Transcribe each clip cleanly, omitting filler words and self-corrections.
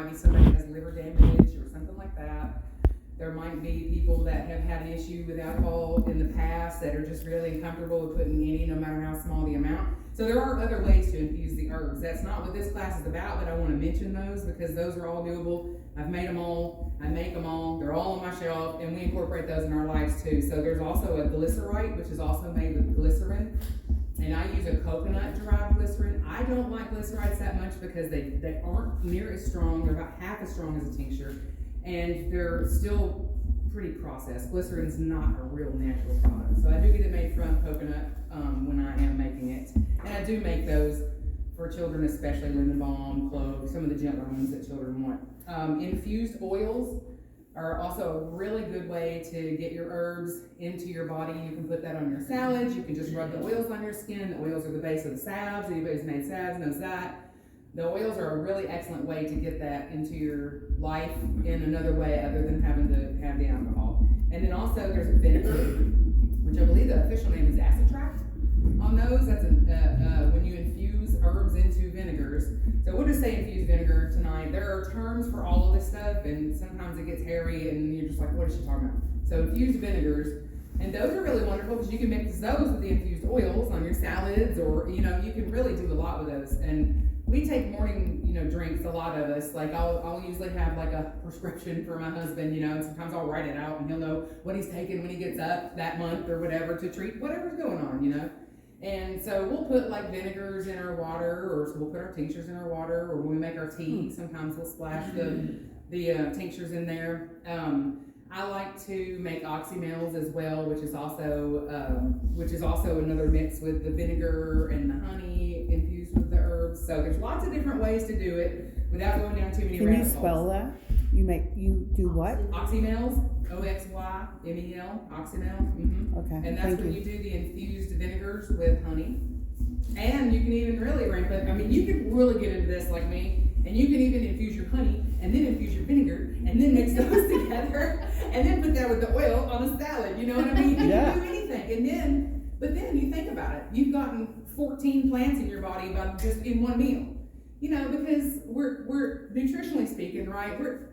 might be somebody that has liver damage or something like that. There might be people that have had an issue with alcohol in the past that are just really uncomfortable with putting any, no matter how small the amount. So there are other ways to infuse the herbs. That's not what this class is about, but I want to mention those because those are all doable. I've made them all. I make them all. They're all on my shelf, and we incorporate those in our lives too. So there's also a glycerite, which is also made with glycerin. And I use a coconut-derived glycerin. I don't like glycerites that much because they aren't near as strong. They're about half as strong as a tincture. And they're still pretty processed. Glycerin's not a real natural product. So I do get it made from coconut when I am making it. And I do make those for children, especially lemon balm, clove, some of the gentler ones that children want. Infused oils are also a really good way to get your herbs into your body. You can put that on your salads. You can just rub the oils on your skin. The oils are the base of the salves. Anybody who's made salves knows that. The oils are a really excellent way to get that into your life in another way other than having to have the alcohol. And then also there's a vinegar, which I believe the official name is Acitract. On those, that's when you infuse herbs into vinegars. So we'll just say infused vinegar tonight. There are terms for all of this stuff, and sometimes it gets hairy, and you're just like, what is she talking about? So infused vinegars, and those are really wonderful because you can mix those with the infused oils on your salads, or you can really do a lot with those. And we take morning, drinks, a lot of us. Like I'll usually have like a prescription for my husband, and sometimes I'll write it out, and he'll know what he's taking when he gets up that month or whatever to treat whatever's going on, And so we'll put like vinegars in our water, or so we'll put our tinctures in our water, or when we make our tea, sometimes we'll splash the tinctures in there. I like to make oxymels as well, which is also another mix with the vinegar and the honey infused with the herbs. So there's lots of different ways to do it without going down too many rabbit holes. Can you spell that? You do what? Oxymels, Oxymel, oxymel. Mm-hmm. Okay. And that's when you do the infused vinegars with honey. And you can even really you can really get into this like me, and you can even infuse your honey and then infuse your vinegar and then mix those together and then put that with the oil on a salad. You know what I mean? You can do anything. But then you think about it. You've gotten 14 plants in your body about just in one meal. Because we're nutritionally speaking, right? We're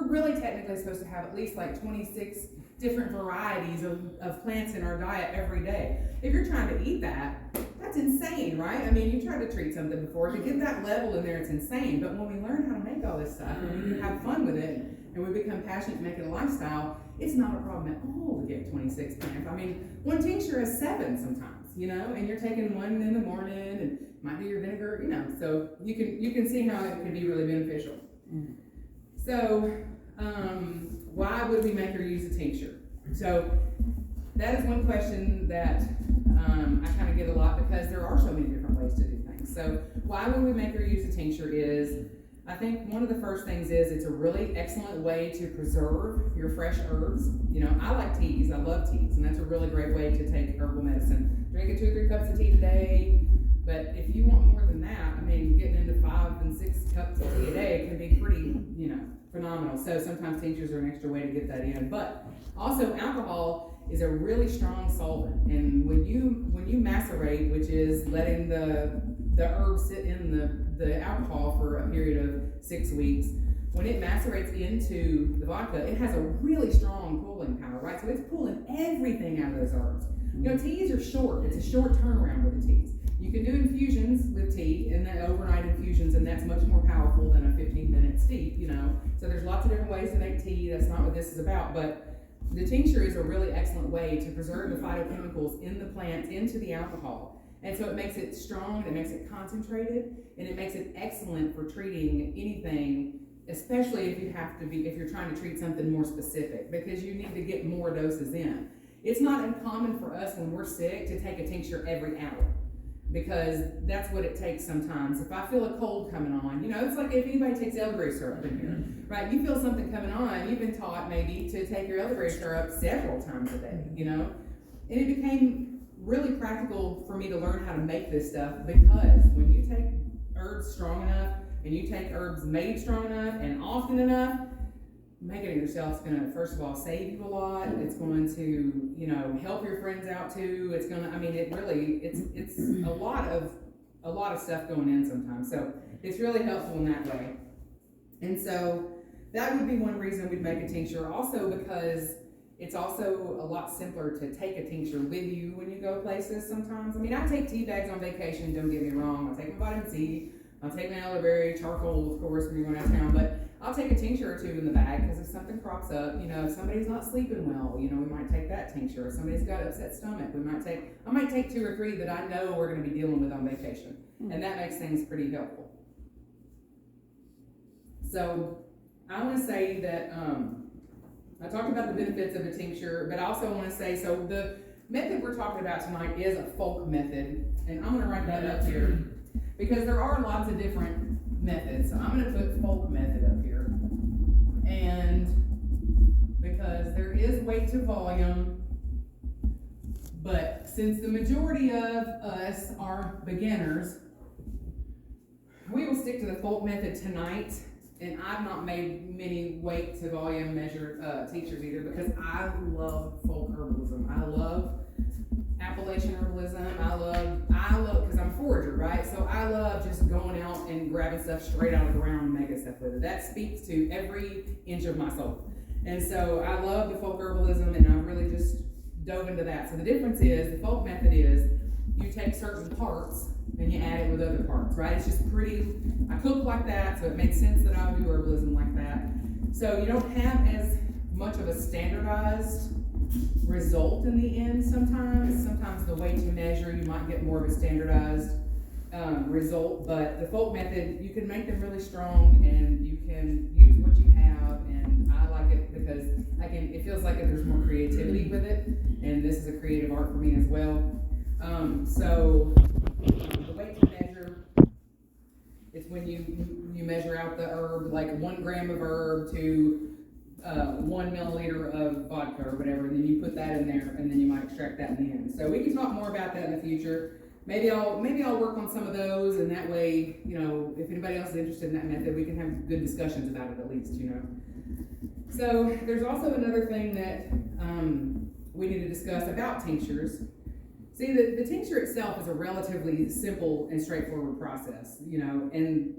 really technically supposed to have at least like 26 different varieties of plants in our diet every day. If you're trying to eat that's insane, right? You tried to treat something before. To get that level in there, it's insane. But when we learn how to make all this stuff and we have fun with it and we become passionate to make it a lifestyle, it's not a problem at all to get 26 plants. One tincture has 7 sometimes, and you're taking one in the morning and might be your vinegar, so you can see how it can be really beneficial. So, why would we make or use a tincture? So, that is one question that I kind of get a lot because there are so many different ways to do things. So, why would we make or use a tincture is, I think one of the first things is it's a really excellent way to preserve your fresh herbs. I like teas. I love teas, and that's a really great way to take herbal medicine. Drinking 2 or 3 cups of tea a day. But if you want more than that, getting into 5 and 6 cups of tea a day can be pretty, phenomenal. So sometimes tinctures are an extra way to get that in. But also alcohol is a really strong solvent. And when you macerate, which is letting the herbs sit in the alcohol for a period of 6 weeks, when it macerates into the vodka, it has a really strong pulling power, right? So it's pulling everything out of those herbs. Teas are short. It's a short turnaround with the teas. You can do infusions with tea, and then overnight infusions, and that's much more powerful than a 15-minute steep, So there's lots of different ways to make tea. That's not what this is about, but the tincture is a really excellent way to preserve the phytochemicals in the plant into the alcohol. And so it makes it strong, it makes it concentrated, and it makes it excellent for treating anything, especially if you're trying to treat something more specific, because you need to get more doses in. It's not uncommon for us when we're sick to take a tincture every hour, because that's what it takes sometimes. If I feel a cold coming on, it's like if anybody takes elderberry syrup in here, right? You feel something coming on, you've been taught maybe to take your elderberry syrup several times a day, And it became really practical for me to learn how to make this stuff, because when you take herbs strong enough and you take herbs made strong enough and often enough, making it yourself is going to, first of all, save you a lot. It's going to, help your friends out too. It's going to, it's a lot of stuff going in sometimes. So it's really helpful in that way. And so that would be one reason we'd make a tincture. Also because it's also a lot simpler to take a tincture with you when you go places sometimes. I mean, I take tea bags on vacation, don't get me wrong. I'll take my vitamin C, I'll take my elderberry, charcoal, of course, when you're going out of town, but I'll take a tincture or two in the bag because if something crops up, if somebody's not sleeping well, we might take that tincture. If somebody's got upset stomach, I might take 2 or 3 that I know we're going to be dealing with on vacation. And that makes things pretty helpful. So I want to say that I talked about the benefits of a tincture, but I also want to say, so the method we're talking about tonight is a folk method, and I'm going to write that up here because there are lots of different methods. So I'm going to put folk method up here, and because there is weight to volume, but since the majority of us are beginners, we will stick to the folk method tonight. And I've not made many weight to volume measure tinctures either because I love folk herbalism. I love Appalachian herbalism. I love, because I'm a forager, right? So I love just going out and grabbing stuff straight out of the ground and making stuff with it. That speaks to every inch of my soul. And so I love the folk herbalism, and I've really just dove into that. So the difference is, the folk method is, you take certain parts and you add it with other parts, right? It's just pretty, I cook like that, so it makes sense that I would do herbalism like that. So you don't have as much of a standardized result in the end sometimes. Sometimes the way to measure, you might get more of a standardized result, but the folk method, you can make them really strong and you can use what you have, and I like it because it feels like there's more creativity with it, and this is a creative art for me as well. So the weight to measure, it's when you measure out the herb, like 1 gram of herb to 1 milliliter of vodka or whatever, and then you put that in there, and then you might extract that in the end. So we can talk more about that in the future. Maybe I'll work on some of those, and that way, if anybody else is interested in that method, we can have good discussions about it at least, So there's also another thing that we need to discuss about tinctures. See, the tincture itself is a relatively simple and straightforward process, and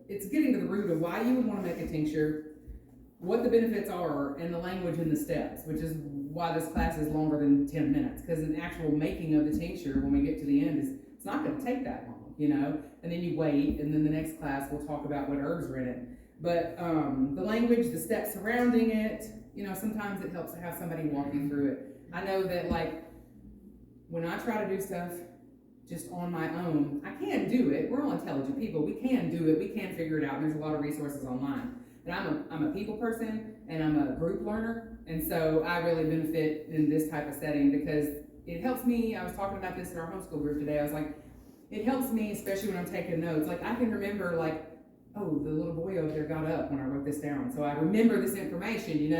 it's getting to the root of why you would want to make a tincture, what the benefits are, and the language and the steps, which is why this class is longer than 10 minutes, because the actual making of the tincture, when we get to the end, it's not going to take that long, and then you wait, and then the next class we'll talk about what herbs are in it. But the language, the steps surrounding it, sometimes it helps to have somebody walk you through it. I know that, when I try to do stuff just on my own, I can do it. We're all intelligent people. We can do it. We can figure it out. There's a lot of resources online. But I'm a people person, and I'm a group learner, and so I really benefit in this type of setting because it helps me. I was talking about this in our homeschool group today. I was like, it helps me, especially when I'm taking notes. I can remember, oh, the little boy over there got up when I wrote this down, so I remember this information,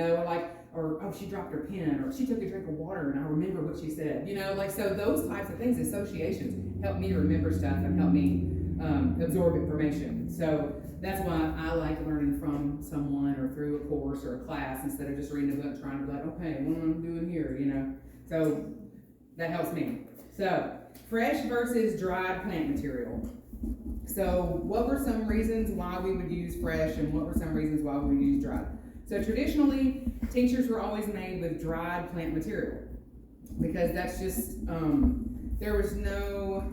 or oh, she dropped her pen, or she took a drink of water and I remember what she said, so those types of things, associations, help me remember stuff and help me absorb information. So that's why I like learning from someone or through a course or a class instead of just reading a book trying to be like, okay, what am I doing here, So that helps me. So fresh versus dried plant material. So what were some reasons why we would use fresh, and what were some reasons why we would use dried? So traditionally, tinctures were always made with dried plant material because that's just, there's no,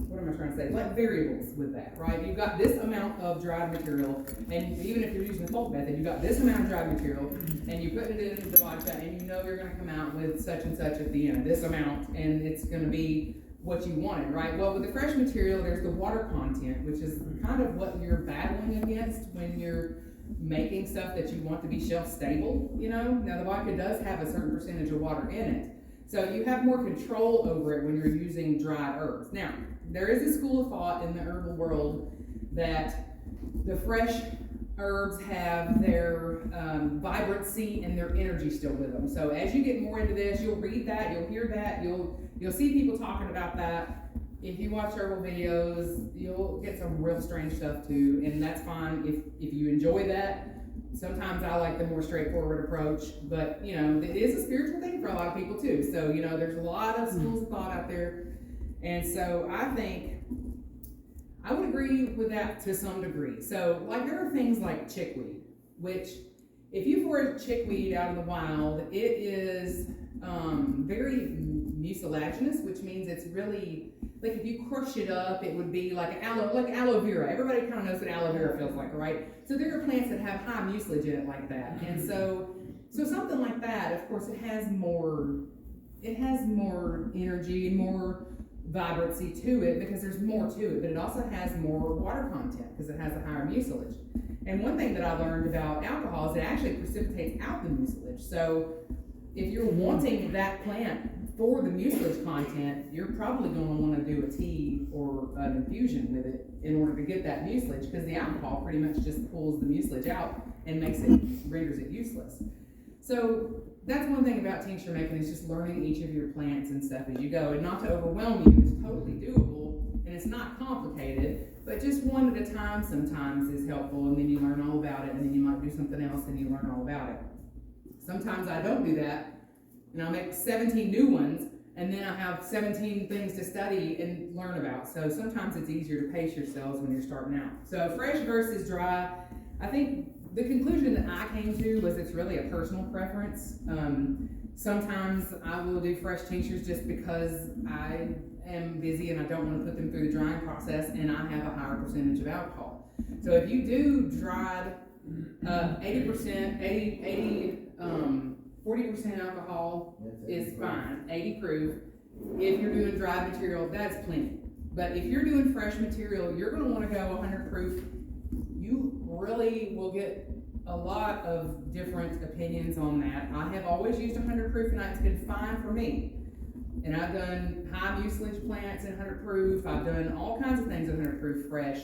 what am I trying to say? Variables with that, right? You've got this amount of dried material, and even if you're using the folk method, you've got this amount of dried material, and you put it in the vodka, and you're going to come out with such and such at the end, this amount, and it's going to be what you wanted, right? Well, with the fresh material, there's the water content, which is kind of what you're battling against when you're making stuff that you want to be shelf stable, Now, the vodka does have a certain percentage of water in it, so you have more control over it when you're using dried herbs. Now, there is a school of thought in the herbal world that the fresh herbs have their vibrancy and their energy still with them. So as you get more into this, you'll read that, you'll hear that, you'll see people talking about that. If you watch herbal videos, you'll get some real strange stuff too, and that's fine if you enjoy that. Sometimes I like the more straightforward approach, but it is a spiritual thing for a lot of people too. So there's a lot of schools of thought out there, and so I I would agree with that to some degree. So, like, there are things like chickweed, which, if you forage chickweed out in the wild, it is very mucilaginous, which means it's really, like, if you crush it up, it would be like aloe vera. Everybody kind of knows what aloe vera feels like, right? So there are plants that have high mucilage in it like that. And so something like that, of course, it has more energy, more vibrancy to it because there's more to it, but it also has more water content because it has a higher mucilage. And one thing that I learned about alcohol is it actually precipitates out the mucilage. So if you're wanting that plant for the mucilage content, you're probably going to want to do a tea or an infusion with it in order to get that mucilage, because the alcohol pretty much just pulls the mucilage out and renders it useless. So that's one thing about tincture making, is just learning each of your plants and stuff as you go, and not to overwhelm you. It's totally doable and it's not complicated, but just one at a time sometimes is helpful, and then you learn all about it, and then you might do something else and you learn all about it. Sometimes I don't do that, and I'll make 17 new ones, and then I have 17 things to study and learn about. So sometimes it's easier to pace yourselves when you're starting out. So fresh versus dry, I think the conclusion that I came to was it's really a personal preference. Sometimes I will do fresh tinctures just because I am busy and I don't want to put them through the drying process, and I have a higher percentage of alcohol. So if you do dried 40% alcohol is fine, 80 proof. If you're doing dried material, that's plenty. But if you're doing fresh material, you're going to want to go 100 proof. You really will get a lot of different opinions on that. I have always used 100 proof, and it's been fine for me. And I've done high mucilage plants in 100 proof. I've done all kinds of things in 100 proof fresh.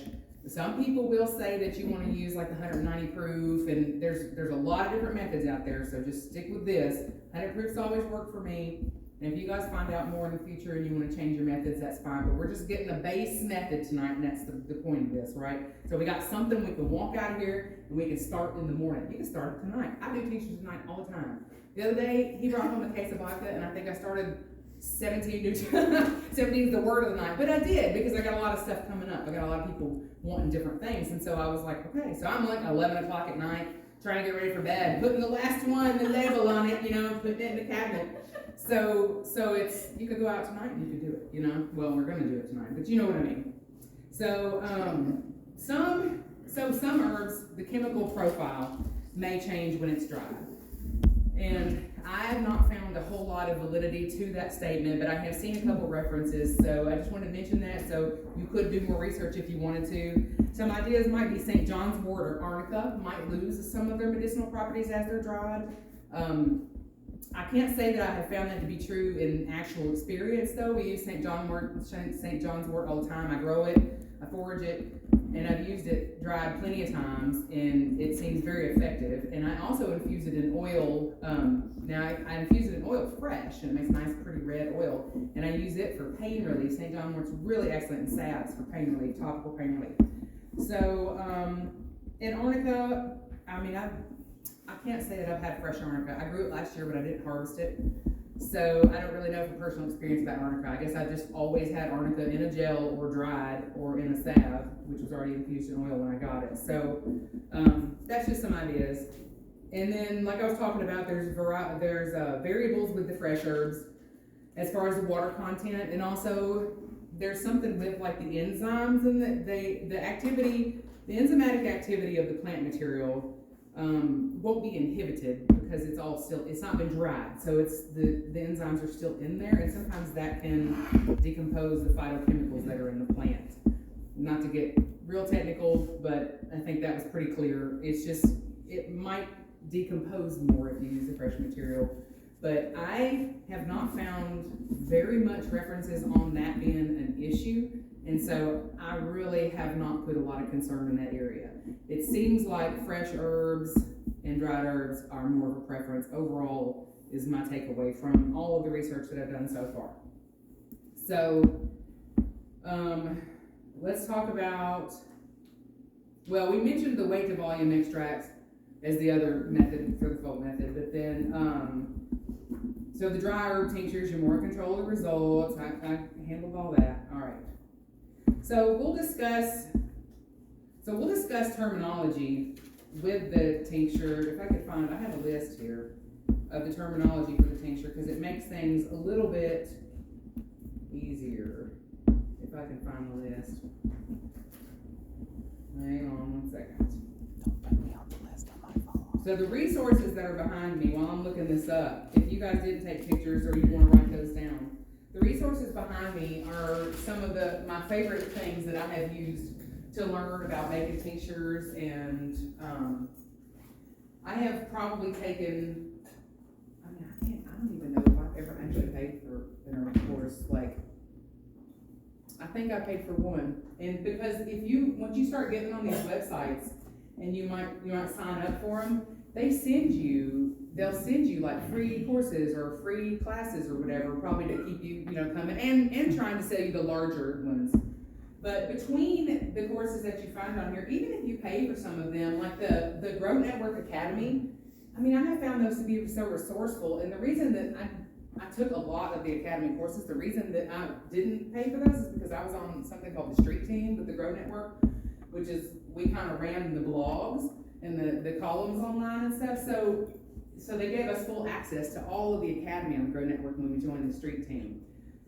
Some people will say that you want to use like 190 proof, and there's a lot of different methods out there, so just stick with this. 100 proof's always worked for me, and if you guys find out more in the future and you want to change your methods, that's fine, but we're just getting a base method tonight, and that's the point of this, right? So we got something we can walk out of here, and we can start in the morning. You can start it tonight. I do tinctures tonight all the time. The other day, he brought home a case of vodka, and I think I started 17 new 17 is the word of the night, but I did, because I got a lot of stuff coming up. I got a lot of people wanting different things, and so I was like, okay, so I'm like 11 o'clock at night trying to get ready for bed, putting the last one, the label on it, putting it in the cabinet. So it's, you could go out tonight and you could do it, well, we're gonna do it tonight, but you know what I mean. So some herbs, the chemical profile may change when it's dried, and I have not found a whole lot of validity to that statement, but I have seen a couple references, so I just wanted to mention that, so you could do more research if you wanted to. Some ideas might be St. John's wort or arnica might lose some of their medicinal properties as they're dried. I can't say that I have found that to be true in actual experience, though. We use St. John's wort all the time. I grow it, I forage it, and I've used it dried plenty of times, and it seems very effective. And I also infuse it in oil. Now I infuse it in oil fresh, and it makes nice, pretty red oil. And I use it for pain relief. St. John's wort's really excellent in salves for pain relief, topical pain relief. So, in arnica, I can't say that I've had fresh arnica. I grew it last year, but I didn't harvest it. So I don't really know from personal experience about arnica. I guess I just always had arnica in a gel or dried or in a salve, which was already infused in oil when I got it. So that's just some ideas. And then, like I was talking about, there's variables with the fresh herbs as far as the water content, and also there's something with like the enzymes and the enzymatic activity of the plant material won't be inhibited because it's not been dried, so the enzymes are still in there, and sometimes that can decompose the phytochemicals that are in the plant. Not to get real technical, but I think that was pretty clear. It's just, it might decompose more if you use the fresh material, but I have not found very much references on that being an issue, and so I really have not put a lot of concern in that area. It seems like fresh herbs and dried herbs are more of a preference overall, is my takeaway from all of the research that I've done so far. So let's talk about, well, we mentioned the weight to volume extracts as the other method for the folk method, but then so the dry herb tinctures, you're more in control of the results. I handled all that. All right. So So we'll discuss terminology with the tincture. If I could find, I have a list here of the terminology for the tincture because it makes things a little bit easier. If I can find the list. Hang on one second. Don't put me on the list on my phone. So the resources that are behind me while I'm looking this up, if you guys didn't take pictures or you want to write those down, the resources behind me are some of my favorite things that I have used to learn about making tinctures, and I have probably taken, I don't even know if I've ever actually paid for a course. Like, I think I paid for one, and because once you start getting on these websites, and you might sign up for them, they'll send you like free courses or free classes or whatever, probably to keep you, coming and trying to sell you the larger ones. But between the courses that you find on here, even if you pay for some of them, like the Grow Network Academy, I have found those to be so resourceful. And the reason that I took a lot of the Academy courses, the reason that I didn't pay for those is because I was on something called the Street Team with the Grow Network, which is, we kind of ran the blogs and the columns online and stuff. So they gave us full access to all of the Academy on the Grow Network when we joined the Street Team.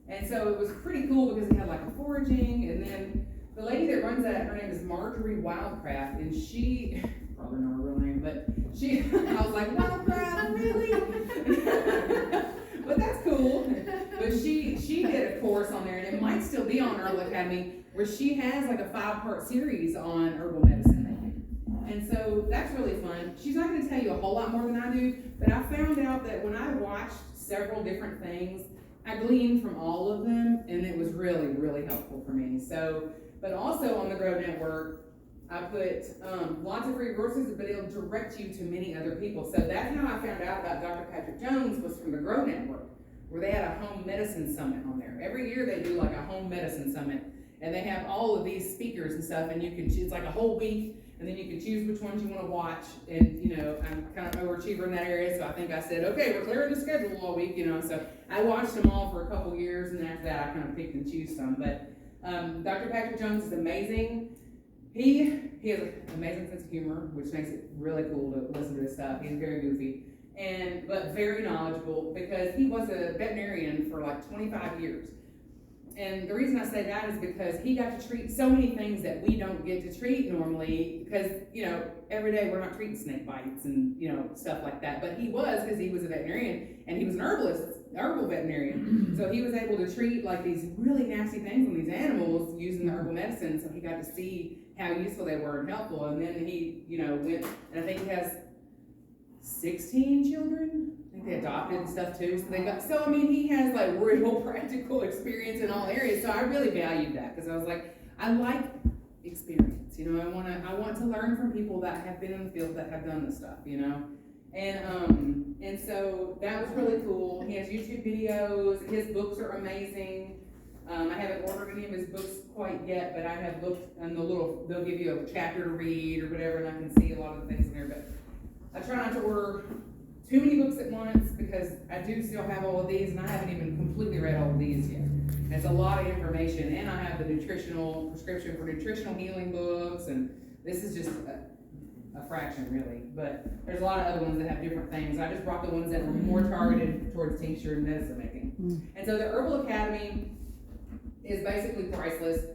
And so it was pretty cool because they had like a foraging, and then the lady that runs that, her name is Marjorie Wildcraft, and she, probably not her real name, but I was like, Wildcraft, really? But that's cool. But she did a course on there, and it might still be on Herbal Academy, where she has like a 5-part series on herbal medicine making. And so that's really fun. She's not going to tell you a whole lot more than I do, but I found out that when I watched several different things, I gleaned from all of them, and it was really, really helpful for me. So, but also on the Grow Network, I put lots of free resources, but it'll direct you to many other people. So that's how I found out about Dr. Patrick Jones, was from the Grow Network, where they had a home medicine summit on there. Every year they do like a home medicine summit, and they have all of these speakers and stuff, and it's like a whole week, and then you can choose which ones you want to watch. And I'm kind of overachiever in that area, so I think I said, okay, we're clearing the schedule all week, so I watched them all for a couple years, and after that I kind of picked and choose some. But Dr. Patrick Jones is amazing. He has an amazing sense of humor, which makes it really cool to listen to his stuff. He's very goofy, but very knowledgeable, because he was a veterinarian for like 25 years. And the reason I say that is because he got to treat so many things that we don't get to treat normally, because, every day we're not treating snake bites and, stuff like that. But he was, because he was a veterinarian, and he was an herbal veterinarian. So he was able to treat like these really nasty things on these animals using the herbal medicine. So he got to see how useful they were and helpful. And then he, went, and I think he has 16 children. I think they adopted and stuff too. So he has like real practical experience in all areas. So I really valued that, because I was like, I like experience. I want to learn from people that have been in the field, that have done this stuff. And so that was really cool. He has YouTube videos. His books are amazing. I haven't ordered any of his books quite yet, but I have looked, and they'll give you a chapter to read or whatever, and I can see a lot of the things in there. But I try not to order too many books at once, because I do still have all of these, and I haven't even completely read all of these yet. It's a lot of information, and I have the nutritional prescription for nutritional healing books, and this is just a fraction, really. But there's a lot of other ones that have different things. I just brought the ones that were more targeted towards tincture and medicine making. And so the Herbal Academy is basically priceless.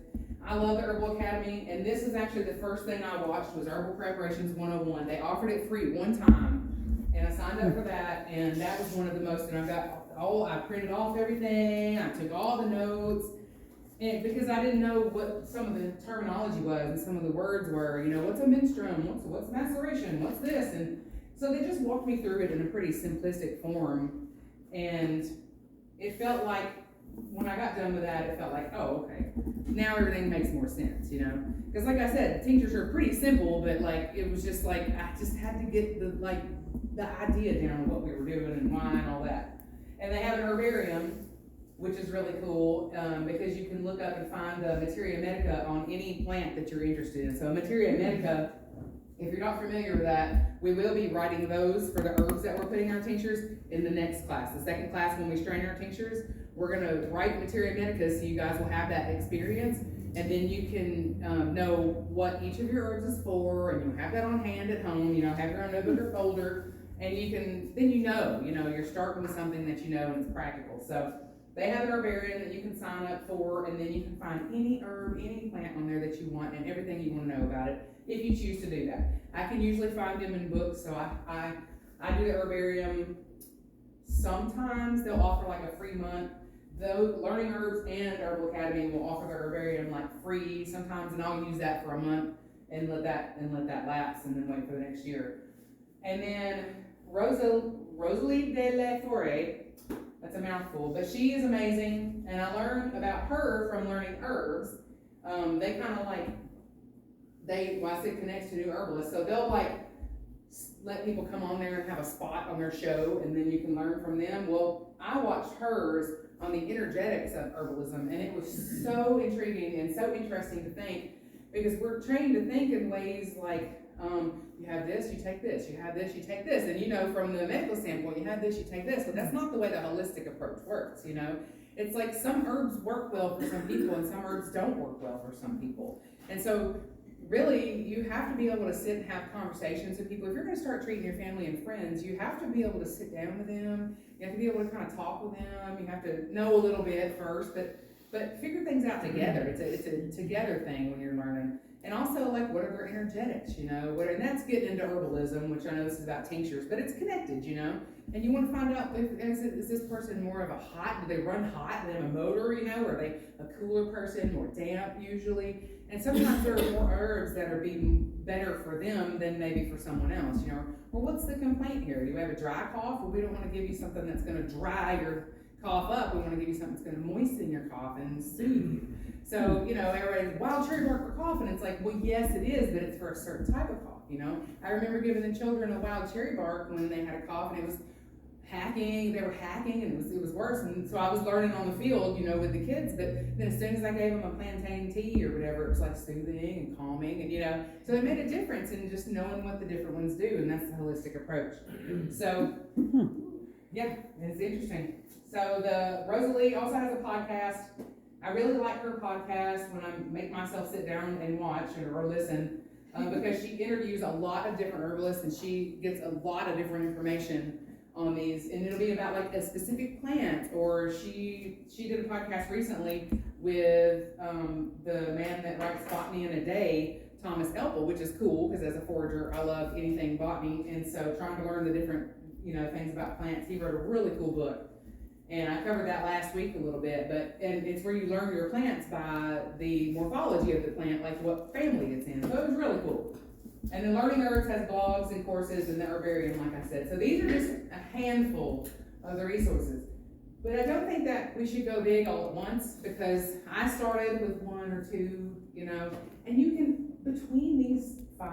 I love the Herbal Academy, and this is actually the first thing I watched was Herbal Preparations 101. They offered it free one time, and I signed up for that, and that was one of the most, and I printed off everything, I took all the notes, and because I didn't know what some of the terminology was and some of the words were, what's a menstruum, what's maceration, what's this, and so they just walked me through it in a pretty simplistic form, and it felt like, when I got done with that, it felt like, oh, okay, now everything makes more sense, because like I said, tinctures are pretty simple, but like, it was just like, I just had to get the idea down of what we were doing and why and all that. And they have an herbarium, which is really cool, because you can look up and find the Materia Medica on any plant that you're interested in. So Materia Medica, if you're not familiar with that, we will be writing those for the herbs that we're putting in our tinctures in the next class. The second class, when we strain our tinctures, we're going to write Materia Medica, so you guys will have that experience. and then you can know what each of your herbs is for, and you have that on hand at home. Have your own notebook or folder, and then you're starting with something that you know and it's practical. So they have an herbarium that you can sign up for, and then you can find any herb, any plant on there that you want, and everything you want to know about it, if you choose to do that. I can usually find them in books, so I do the herbarium. Sometimes they'll offer like a free month. Though Learning Herbs and Herbal Academy will offer the herbarium like free sometimes, and I'll use that for a month and let that lapse, and then wait for the next year. And then Rosalie de la Forêt, that's a mouthful, but she is amazing, and I learned about her from Learning Herbs. They kind of I say connects to new herbalists, so they'll let people come on there and have a spot on their show, and then you can learn from them. Well, I watched hers on the energetics of herbalism, and it was so intriguing and so interesting to think, because we're trained to think in ways like, you have this, you take this, you have this, you take this, and from the medical standpoint, you have this, you take this, but that's not the way the holistic approach works. It's like some herbs work well for some people and some herbs don't work well for some people, and so really, you have to be able to sit and have conversations with people. If you're going to start treating your family and friends, you have to be able to sit down with them. You have to be able to kind of talk with them. You have to know a little bit first, but figure things out together. It's a together thing when you're learning. And also, what are their energetics, and that's getting into herbalism, which I know this is about tinctures, but it's connected, and you want to find out, is this person more of a hot, do they run hot, do they have a motor, are they a cooler person, more damp usually? And sometimes there are more herbs that are being better for them than maybe for someone else, Well, what's the complaint here? Do you have a dry cough? Well, we don't want to give you something that's going to dry your cough up. We want to give you something that's going to moisten your cough and soothe you. So, everybody's wild cherry bark for cough, and it's like, well, yes, it is, but it's for a certain type of cough, I remember giving the children a wild cherry bark when they had a cough, and it was they were hacking, and it was worse, and so I was learning on the field, with the kids, but then as soon as I gave them a plantain tea or whatever, it was like soothing and calming, and so it made a difference in just knowing what the different ones do, and that's the holistic approach. So, yeah, it's interesting. So the Rosalie also has a podcast. I really like her podcast when I make myself sit down and watch or listen, because she interviews a lot of different herbalists, and she gets a lot of different information on these, and it'll be about a specific plant. Or she did a podcast recently with the man that writes Botany in a Day, Thomas Elpel, which is cool because as a forager I love anything botany, and so trying to learn the different things about plants. He wrote a really cool book, and I covered that last week a little bit, and it's where you learn your plants by the morphology of the plant, like what family it's in. So it was really cool. And then Learning Herbs has blogs and courses, and the herbarium, like I said. So these are just a handful of the resources. But I don't think that we should go big all at once, because I started with one or two, and you can, between these 5,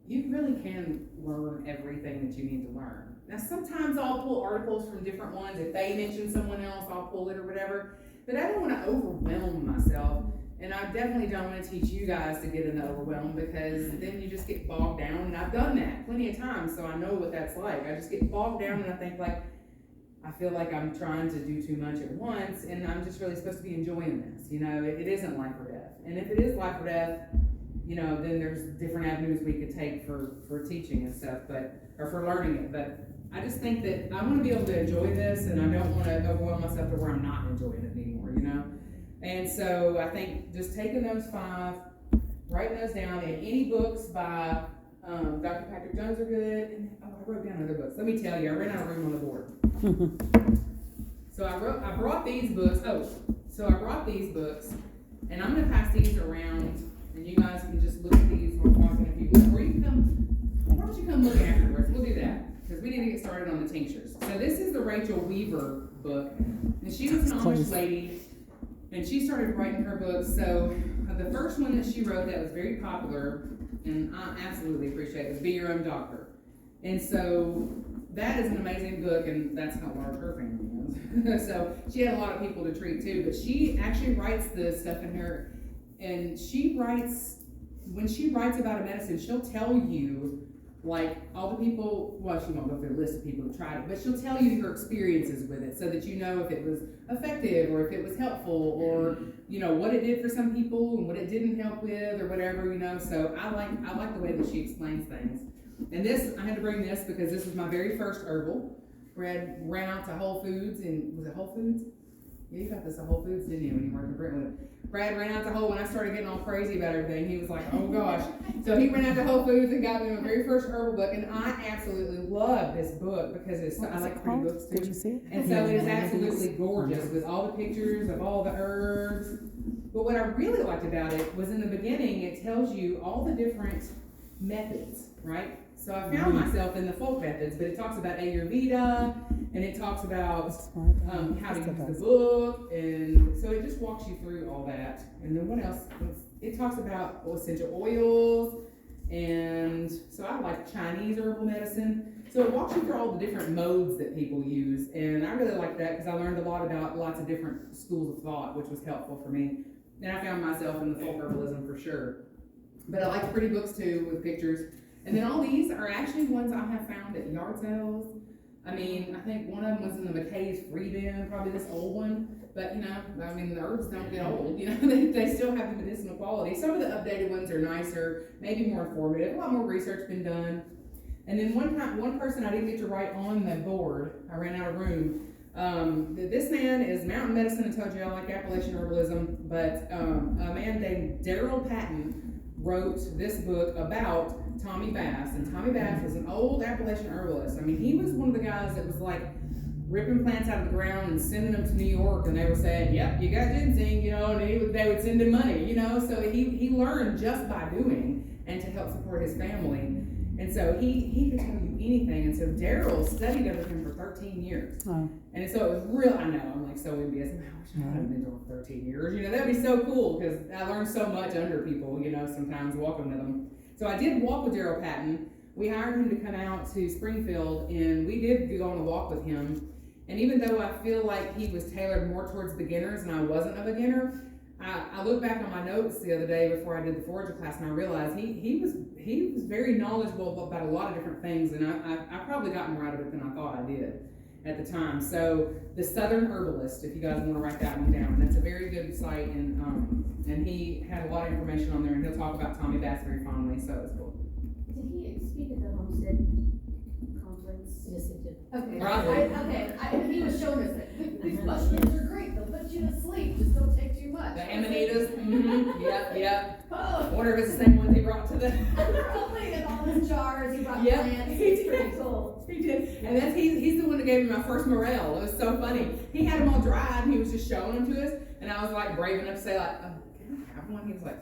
you really can learn everything that you need to learn. Now, sometimes I'll pull articles from different ones. If they mention someone else, I'll pull it or whatever. But I don't want to overwhelm myself. And I definitely don't want to teach you guys to get into overwhelm, because then you just get bogged down. And I've done that plenty of times, so I know what that's like. I just get bogged down, and I think I feel like I'm trying to do too much at once, and I'm just really supposed to be enjoying this. It isn't life or death. And if it is life or death, then there's different avenues we could take for teaching and stuff, or for learning it. But I just think that I want to be able to enjoy this, and I don't want to overwhelm myself to where I'm not enjoying it anymore, And so I think just taking those 5, writing those down, and any books by Dr. Patrick Jones are good. And, I wrote down other books. Let me tell you, I ran out of room on the board. So I brought these books. I brought these books, and I'm going to pass these around, and you guys can just look at these while we're talking if you want. Or you can why don't you come look afterwards? We'll do that, because we need to get started on the tinctures. So this is the Rachel Weaver book, and she was an Amish lady. And she started writing her books. So the first one that she wrote that was very popular, and I absolutely appreciate it, was Be Your Own Doctor. And so that is an amazing book, and that's how large her family is. So she had a lot of people to treat too, but she actually writes this stuff in her, and when she writes about a medicine, she'll tell you like all the people, well, she won't go through a list of people who tried it, but she'll tell you her experiences with it so that you know if it was effective or if it was helpful or, you know, what it did for some people and what it didn't help with or whatever, you know. So I like the way that she explains things. And this, I had to bring this because this was my very first herbal. Ran out to Whole Foods, and was it Whole Foods? Yeah, you got this at Whole Foods, didn't you, when you worked in Brentwood? Brad ran out to Whole when I started getting all crazy about everything. He was like, oh gosh. So he ran out to Whole Foods and got me my very first herbal book, and I absolutely love this book because I like pretty books too. Did you see it? And so it is absolutely gorgeous with all the pictures of all the herbs. But what I really liked about it was in the beginning, it tells you all the different methods, right? So I found myself in the folk methods, but it talks about Ayurveda, and it talks about how to use the book, and so it just walks you through all that. And then what else? It talks about essential oils, and so I like Chinese herbal medicine. So it walks you through all the different modes that people use, and I really like that because I learned a lot about lots of different schools of thought, which was helpful for me. And I found myself in the folk herbalism for sure. But I like pretty books too with pictures. And then all these are actually ones I have found at yard sales. I mean, I think one of them was in the McKay's Free Bin, probably this old one. But, you know, I mean, the herbs don't get old. You know, they still have the medicinal quality. Some of the updated ones are nicer, maybe more informative. A lot more research been done. And then one person I didn't get to write on the board. I ran out of room. This man is mountain medicine. I told you I like Appalachian herbalism. But a man named Daryl Patton wrote this book about Tommy Bass, and Tommy Bass was an old Appalachian herbalist. I mean, he was one of the guys that was like ripping plants out of the ground and sending them to New York, and they were saying, yep, you got ginseng, you know, and they would send him money, you know. So he learned just by doing and to help support his family. And so he could tell you anything. And so Daryl studied under him for 13 years. Oh. And so it was real, I know, I'm like so envious. I wish I had been doing 13 years. You know, that'd be so cool because I learned so much under people, you know, sometimes walking with them. So I did walk with Daryl Patton. We hired him to come out to Springfield, and we did go on a walk with him. And even though I feel like he was tailored more towards beginners and I wasn't a beginner, I look back on my notes the other day before I did the forager class, and I realized he was very knowledgeable about a lot of different things, and I probably got more out of it than I thought I did at the time. So the Southern Herbalist, if you guys want to write that one down, that's a very good site, and he had a lot of information on there, and he'll talk about Tommy Bass very fondly, so it's cool. Did he speak at the Homestead conference? Yes, it did. Okay. Probably. He was showing us that these mushrooms are great. They'll put you to sleep. Just don't take too much. The Amanitas. Yep. Oh. I wonder if it's the same ones he brought to the. Probably in all his jars. He brought Yep. plants. It's pretty cool. He did. And he's the one that gave me my first morel. It was so funny. He had them all dried and he was just showing them to us. And I was like brave enough to say like, oh, can I have one? He was like,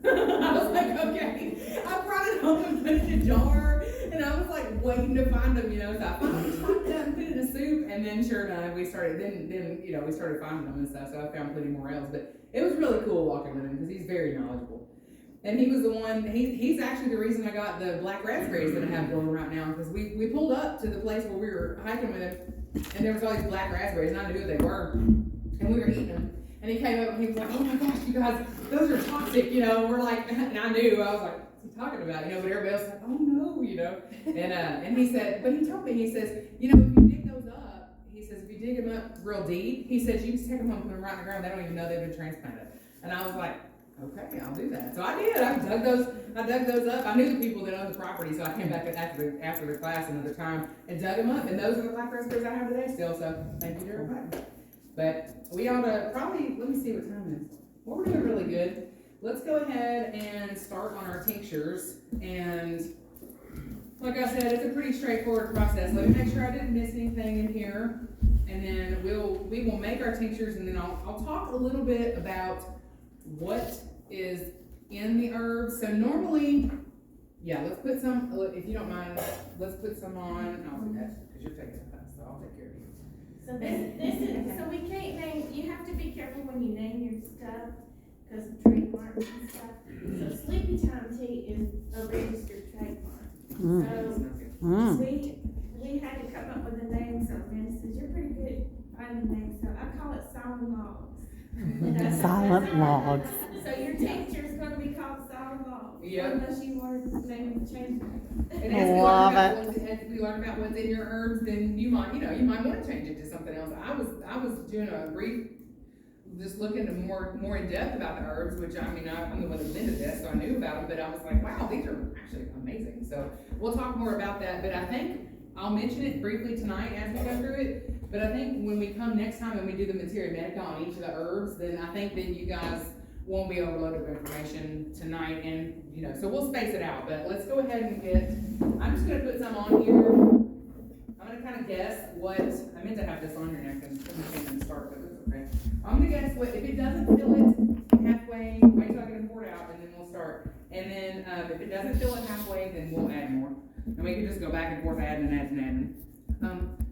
I was like, okay. I brought it home and put it in a jar, and I was like waiting to find them, you know. So I finally chopped it up and put it in a soup, and then sure enough, we started finding them and stuff. So I found plenty more else, but it was really cool walking with him because he's very knowledgeable. And he was the one. He's actually the reason I got the black raspberries that I have growing right now, because we pulled up to the place where we were hiking with him, and there was all these black raspberries, and I knew what they were, and we were eating them. And he came up and he was like, oh my gosh, you guys, those are toxic, you know. We're like, and I knew, I was like, what's he talking about? You know, but everybody else was like, oh no, you know. And he said, but he told me, he says, you know, if you dig those up, he says, if you dig them up real deep, he says, you just take them home and put them right in the ground. They don't even know they've been transplanted. And I was like, okay, I'll do that. So I did. I dug those up. I knew the people that owned the property, so I came back after the class another time and dug them up. And those are the black raspberries I have today still. So thank you, Daryl Patton. But we ought to probably, let me see what time it is. Well, we're doing really good. Let's go ahead and start on our tinctures. And like I said, it's a pretty straightforward process. Let me make sure I didn't miss anything in here. And then we will make our tinctures, and then I'll talk a little bit about what is in the herbs. So normally, yeah, let's put some, if you don't mind, let's put some on. I'll do that because you're taking it fast, so I'll take care of you. So this is, so we can't name, you have to be careful when you name your stuff, because of trademarks and stuff. So Sleepy Time Tea is a registered trademark. So we had to come up with a name, so Brenda says, you're pretty good at finding names, so I call it Silent Logs. Silent Logs. So your tincture is going to be called all law. Yeah. Unless you wanted to name change it. And as we Love learn about it. as we learn about what's in your herbs, then you might want to change it to something else. I was doing a brief, just looking to more in depth about the herbs, which I'm the one that invented this, so I knew about them, but I was like, wow, these are actually amazing. So we'll talk more about that, but I think I'll mention it briefly tonight as we go through it. But I think when we come next time and we do the materia medica on each of the herbs, then I think then you guys won't be overloaded with information tonight, and so we'll space it out. But let's go ahead and I'm just gonna put some on here. I'm gonna kind of guess what, I meant to have this on here next and start, but it's okay. I'm gonna guess what, if it doesn't fill it halfway, wait till I get it poured out and then we'll start. And then if it doesn't fill it halfway, then we'll add more. And we can just go back and forth adding and adding and adding.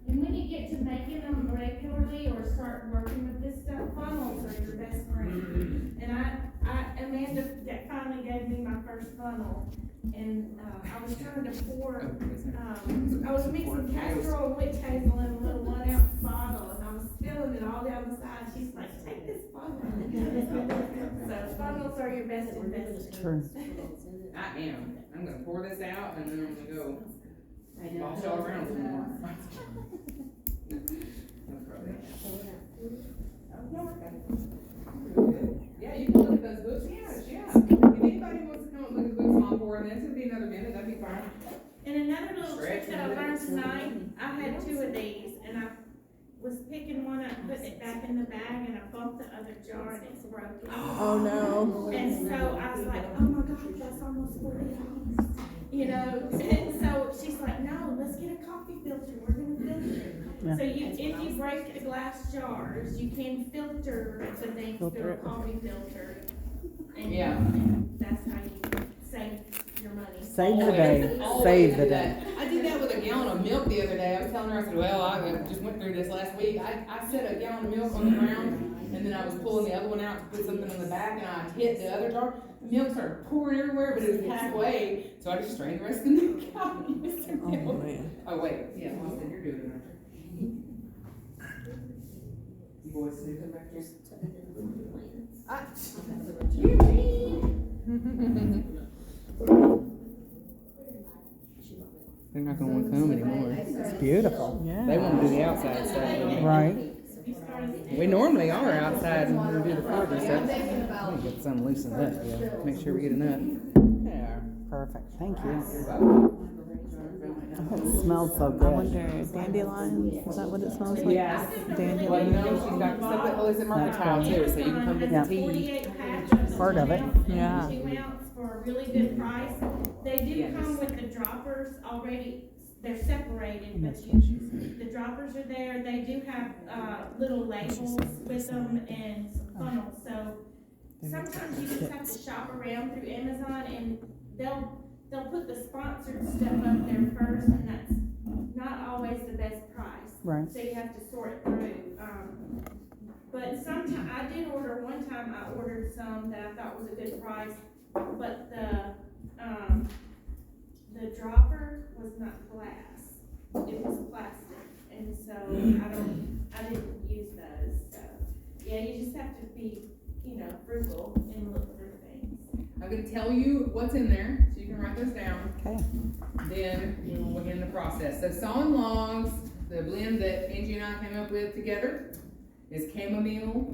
And when you get to making them regularly or start working with this stuff, funnels are your best friend. And Amanda that finally gave me my first funnel, and I was trying to pour, I was mixing castor oil and witch hazel in a little 1 ounce bottle, and I was spilling it all down the side. She's like, take this funnel. So funnels are your best investment. True. I am. I'm gonna pour this out and then I'm gonna go wash all around some more. Yeah, you can look at those books. Yeah. If anybody wants to come and look at books on board, and it's gonna be another minute, that'd be fine. And another little trick that I learned tonight, I had 2 of these, and I was picking one up, putting it back in the bag, and I bumped the other jar and it's broken. Oh no. And so I was like, oh my God, that's almost $40. And so she's like, no, let's get a coffee filter, we're gonna filter it. Yeah. So if you break the glass jars, you can filter the things through a coffee filter. And Yeah. and that's how you save your money. Save the day. Save the day. I did that with a gallon of milk the other day. I was telling her, I said, well, I just went through this last week. I set a gallon of milk on the ground, and then I was pulling the other one out to put something in the back, and I hit the other jar. The milk started pouring everywhere, but it was halfway, so I just strained the rest of the milk out. Oh man. Oh, wait. Yeah, Austin, you're doing it, aren't you? You boys sleeping back there? They're not gonna want to come anymore. It's beautiful. Yeah. They want to do the outside stuff. Right. We normally are outside when we do the further stuff. Let me get some loosened up, yeah. Make sure we get enough. Yeah. Perfect. Thank you. Oh, it smells so good. I wonder, dandelions, is that what it smells like? Yes. Well, Dandelion. she's got stuff that Liz and Martha Child too, so you can come get Yeah. the tea. 48 patches. Part of it. Yeah. 2 ounce for a really good price. They do come with the droppers already, they're separated, but the droppers are there. They do have, little labels with them and some funnels, so sometimes you just have to shop around through Amazon and they'll put the sponsored stuff up there first, and that's not always the best price. Right. So you have to sort through. But sometimes, I did order, one time I ordered some that I thought was a good price, but the dropper was not glass, it was plastic, and so I didn't use those, so, yeah, you just have to be, frugal and look through things. I'm gonna tell you what's in there, so you can write those down. Okay. Then we'll begin the process. So sawing logs, the blend that Angie and I came up with together is chamomile.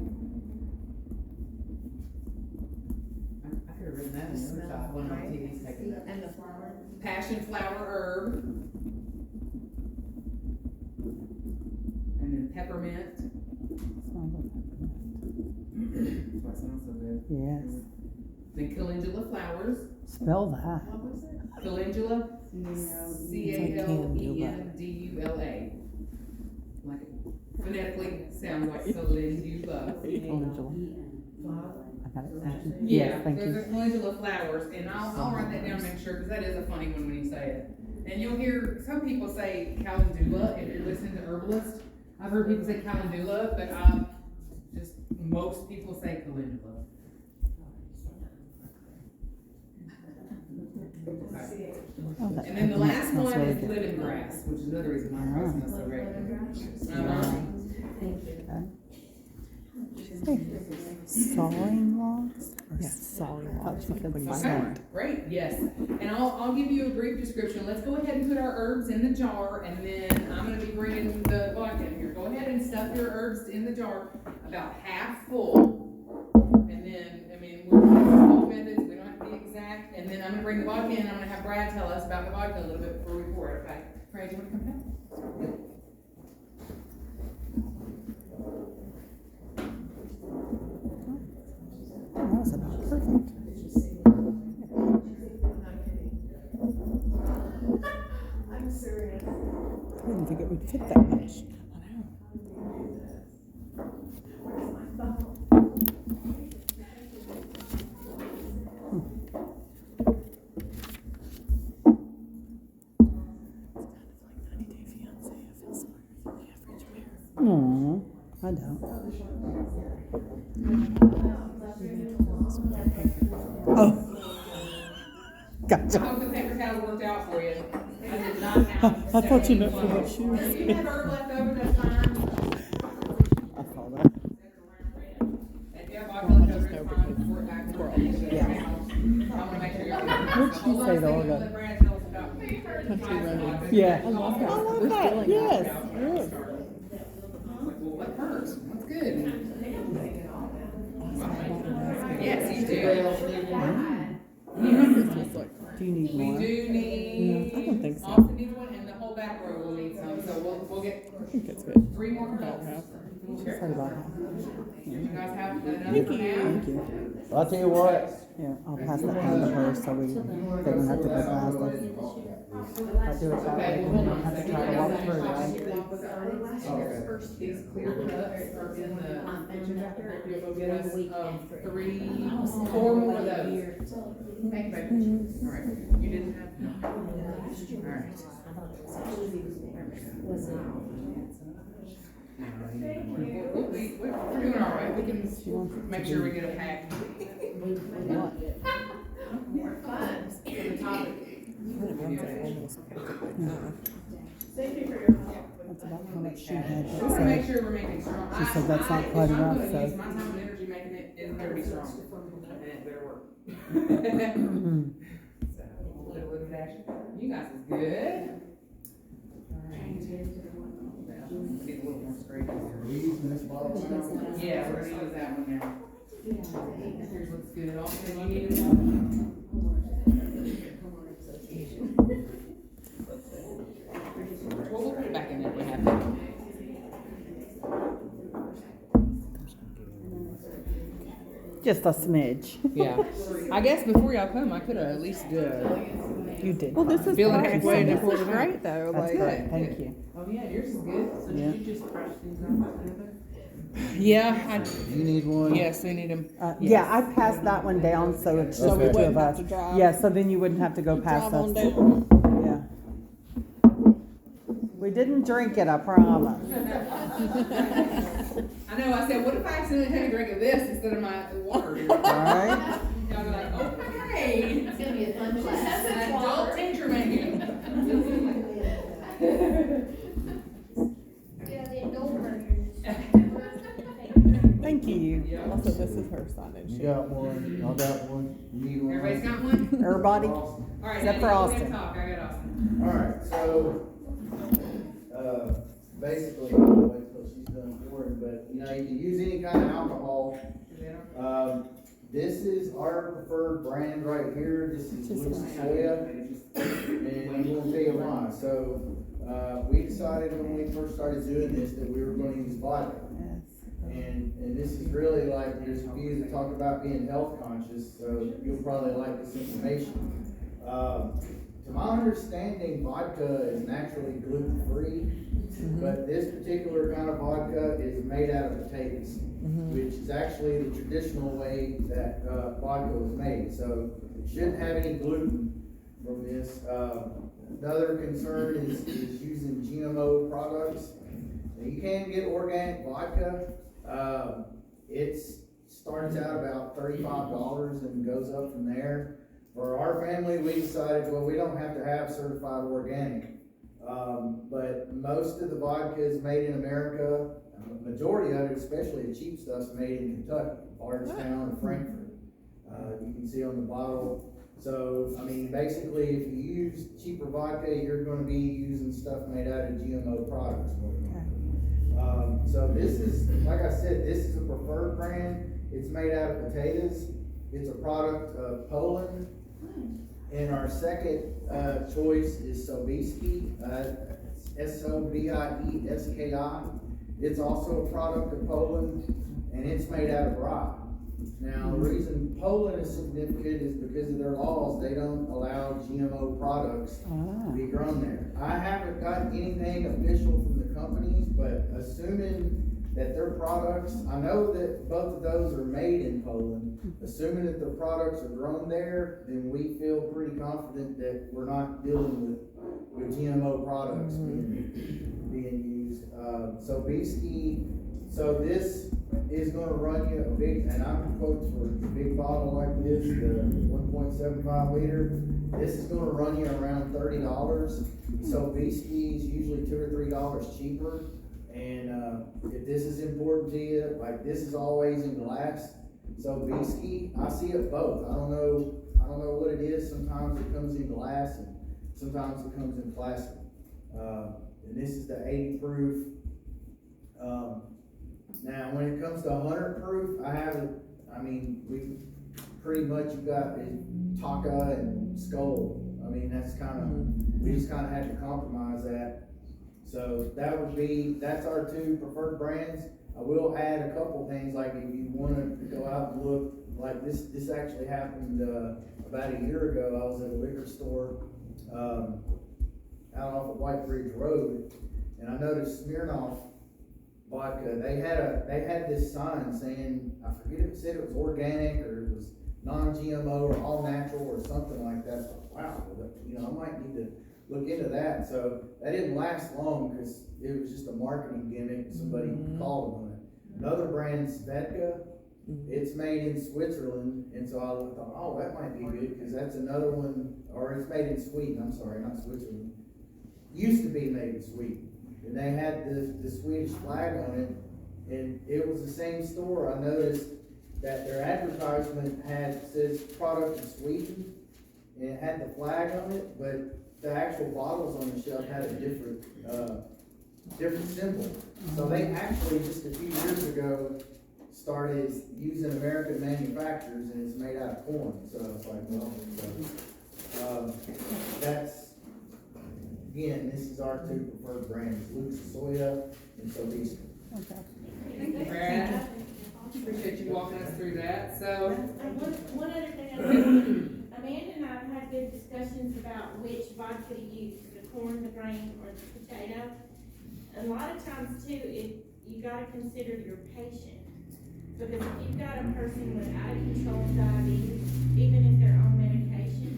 I could have written that in the other side, one of my TV's taking that. And the flower. Passion flower herb. And then peppermint. Smells like peppermint. That's why it smells so good. Yes. Then calendula flowers. Spell that. What was it? Calendula. C-A-L-E-N-D-U-L-A. Like it phonetically sounds like calendula. Calendula. I got it. Yeah, Yes, thank there's you. a calendula flowers, and I'll write that down and make sure, because that is a funny one when you say it. And you'll hear some people say calendula if you're listening to herbalists. I've heard people say calendula, but most people say calendula. Okay. Oh, that And then the peppermint last smells one really is good. lemongrass, which is another reason my voice smells so great. Sawing logs? Yes, solid. Touch like Okay, 20%. great, yes. And I'll give you a brief description. Let's go ahead and put our herbs in the jar, and then I'm gonna be bringing the vodka in here. Go ahead and stuff your herbs in the jar about half full. And then, I mean, we're using both methods, we don't have to be exact. And then I'm gonna bring the vodka in, I'm gonna have Brad tell us about the vodka a little bit before we pour it, okay? Brad, do you wanna come down? That was about perfect. I'm serious. I didn't think it would fit that much. Aw, I don't. Oh. I Gotcha. hope the paper towel worked out for you. I did not have. I thought you meant for what she was If you have herb left over, that's fine. I saw that. If you have vodka left over, it's fine. Pour it back. Yeah. I wanna make sure you're. What'd she say to Olga? Let Brad tell us about. Country road. Yeah. I love that. I love that. Yes. Yes. Well, what hurts? That's good. Yes, you do. Do you need We more? do need. No, I don't think so. Austin needs one, and the whole back row will need some, so we'll get I think it's good. 3 more cups. Sure. Sorry about that. You guys have enough for now? Thank you. I'll tell you what, Yeah, I'll pass that down to her so they don't have to go past us. I'll do it that way. We don't have to try to walk through, right? These clear cups are in the, you'll go get us, 3, 4 more of those. Thank you, baby. All right, you didn't have, all right. We're doing all right, we can make sure we get a pack. More fun. For the topic. Thank you for your help. That's about how much she had. We wanna make sure we're making strong. She said that's not quite I'm enough, gonna so. use my time and energy making it, it better be strong. And it better work. So, a little bit of action. You guys is good. Alright. Get a little more straight. Yeah, we're gonna use that one now. Here's looks good. Also, you need one. Well, we'll put it back in there if we have to. Just a smidge. Yeah. I guess before y'all come, I could have at least You did. Well, this is Feeling perfect. halfway This and is great though, That's like. great, thank you. Oh, yeah, yours is good. So Yeah. did you just crush these up together? Yeah, you need one? yes, we need them. Yeah, I passed that one down, so it's just So the we two wouldn't of have us. to drive. Yeah, so then you wouldn't have to go past Drive on us. down. Yeah. We didn't drink it, I promise. I know, I said, what if I accidentally take a drink of this instead of my water? All right? Y'all be like, okay. It's gonna be a fun class. Adult tincture making. Yeah, the adult versions. Thank you. Also, this is her sign-in You sheet. got one, I got one, you need one? Everybody's got one? Everybody? Awesome. All right, Except now for you go ahead Austin. and talk. I got Austin. Alright, so, basically, I'll wait till she's done pouring, but, you know, you can use any kind of alcohol. This is our preferred brand right here, this is Blue Soya, and I'm gonna tell you why. So, we decided when we first started doing this that we were gonna use vodka. And this is really like, there's views that talk about being health conscious, so you'll probably like this information. To my understanding, vodka is naturally gluten-free, but this particular kind of vodka is made out of potatoes, which is actually the traditional way that vodka was made. So it shouldn't have any gluten from this. The other concern is using GMO products. Now, you can get organic vodka. It starts out about $35 and goes up from there. For our family, we decided, well, we don't have to have certified organic. But most of the vodka is made in America. Majority of it, especially the cheap stuff, is made in Kentucky, Bardstown and Frankfurt. You can see on the bottle. So, I mean, basically, if you use cheaper vodka, you're gonna be using stuff made out of GMO products. So this is, like I said, this is a preferred brand. It's made out of potatoes. It's a product of Poland. And our second choice is Sobieski, Sobieski. It's also a product of Poland, and it's made out of rye. Now, the reason Poland is significant is because of their laws. They don't allow GMO products to be grown there. I haven't gotten anything official from the companies, but assuming that their products, I know that both of those are made in Poland. Assuming that their products are grown there, then we feel pretty confident that we're not dealing with GMO products being used. Sobieski, so this is gonna run you a big, and I'm quoting for a big bottle like this, the 1.75 liter. This is gonna run you around $30. Sobieski is usually $2 or $3 cheaper. And if this is important to you, like this is always in glass. Sobieski, I see it both. I don't know what it is. Sometimes it comes in glass and sometimes it comes in plastic. And this is the 80 proof. Now when it comes to 100 proof, we pretty much, you got Taka and Skull. I mean, we just kind of had to compromise that. So that's our two preferred brands. I will add a couple things, like if you want to go out and look, like this actually happened about a year ago. I was at a liquor store out off of White Bridge Road, and I noticed Smirnoff vodka. They had this sign saying, I forget if it said it was organic or it was non-GMO or all natural or something like that. So, wow, I might need to look into that. So that didn't last long because it was just a marketing gimmick. Somebody called them on it. Another brand, Svedka, it's made in Switzerland, and so I thought, oh, that might be good because that's another one. Or it's made in Sweden. I'm sorry, not Switzerland. Used to be made in Sweden, and they had the Swedish flag on it, and it was the same store. I noticed that their advertisement says product in Sweden, and it had the flag on it, but the actual bottles on the shelf had a different symbol. So they actually just a few years ago started using American manufacturers, and it's made out of corn. So it's like, well, that's, again, this is our two preferred brands, Luke's Soya and Sobieski. Okay. Thank you, Brad. Appreciate you walking us through that. So, one other thing, Amanda and I have had good discussions about which vodka to use, the corn, the grain, or the potato. A lot of times too, you gotta consider your patient. Because if you've got a person with out of control diabetes, even if they're on medication,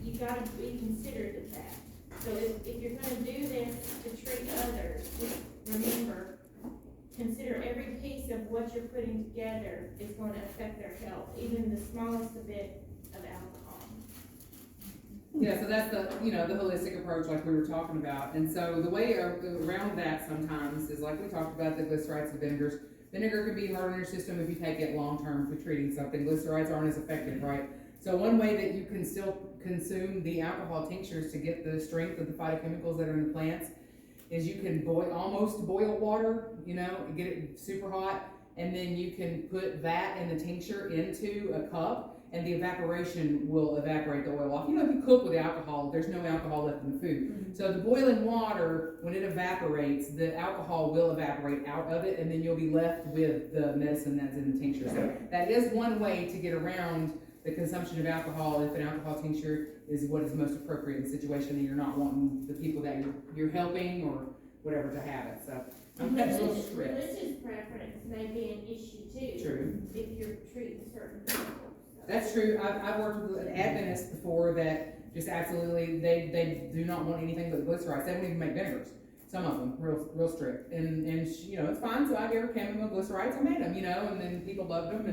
you gotta be considerate of that. So if you're gonna do this to treat others, just remember, consider every piece of what you're putting together is going to affect their health, even the smallest bit of alcohol. yeah, so that's the holistic approach like we were talking about. And so the way around that sometimes is like we talked about the glycerides and vinegars. Vinegar can be hard on your system if you take it long-term for treating something. Glycerides aren't as effective, right? So one way that you can still consume the alcohol tinctures to get the strength of the phytochemicals that are in the plants is you can almost boil water, get it super hot, and then you can put that and the tincture into a cup, and the evaporation will evaporate the oil off. If you cook with alcohol, there's no alcohol left in the food. So the boiling water, when it evaporates, the alcohol will evaporate out of it, and then you'll be left with the medicine that's in the tincture. So that is one way to get around the consumption of alcohol if an alcohol tincture is what is most appropriate in the situation, and you're not wanting the people that you're helping or whatever to have it. So that's a little strict. Religious preference may be an issue too. True. If you're treating certain people. That's true. I've worked with an Adventist before that just absolutely, they do not want anything but glycerides. They don't even make vinegars. Some of them, real strict. And it's fine. So I gave her chamomile glycerides. I made them, and then people loved them,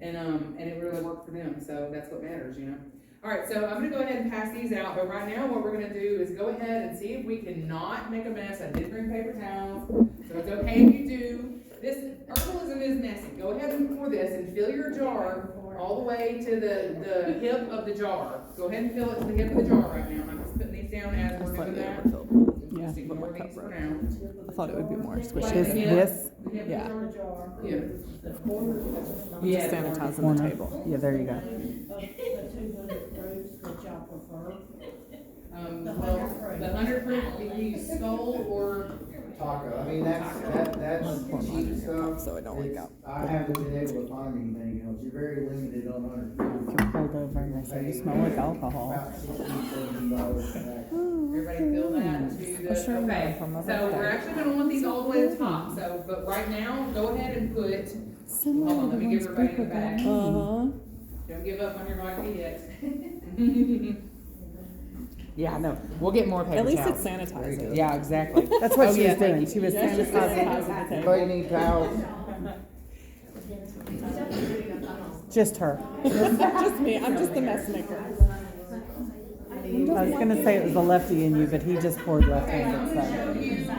and it really worked for them. So that's what matters, All right, so I'm gonna go ahead and pass these out, but right now what we're gonna do is go ahead and see if we can not make a mess. I did bring paper towels, so it's okay if you do. This herbalism is messy. Go ahead and pour this and fill your jar all the way to the hip of the jar. Go ahead and fill it to the hip of the jar right now. I'm just putting these down as we're doing that. Yeah, Just ignore these for now. I thought it would be more Like squishy. the This, hip, this, the hip of yeah. the jar. Yeah. I'm Yeah, just sanitizing the corner. table. Yeah, there you go. Well, the 100 proof, if you use Skull or Taco, I mean, that's cheap stuff. So I don't leak out. I haven't been able to find anything else, you're very limited on 100 proof. You're pulled over and they say you smell like alcohol. About $16, $17 a pack. everybody fill that to the, sure okay. from my So we're birthday. actually gonna want these all the way to the top, so, but right now, go ahead and put, hold on, let me give everybody the back. Uh-huh. Don't give up on your vodka yet. Yeah, I know. We'll get more paper At least towels. it sanitizes. Yeah, exactly. That's what Oh, she yeah, was doing. She was Yeah, she's sanitizing. sanitizing the table. Cleaning towels. Just her. Just me, I'm just the mess maker. I was gonna say it was a lefty in you, but he just poured Okay, I'm left-handed, gonna so. show you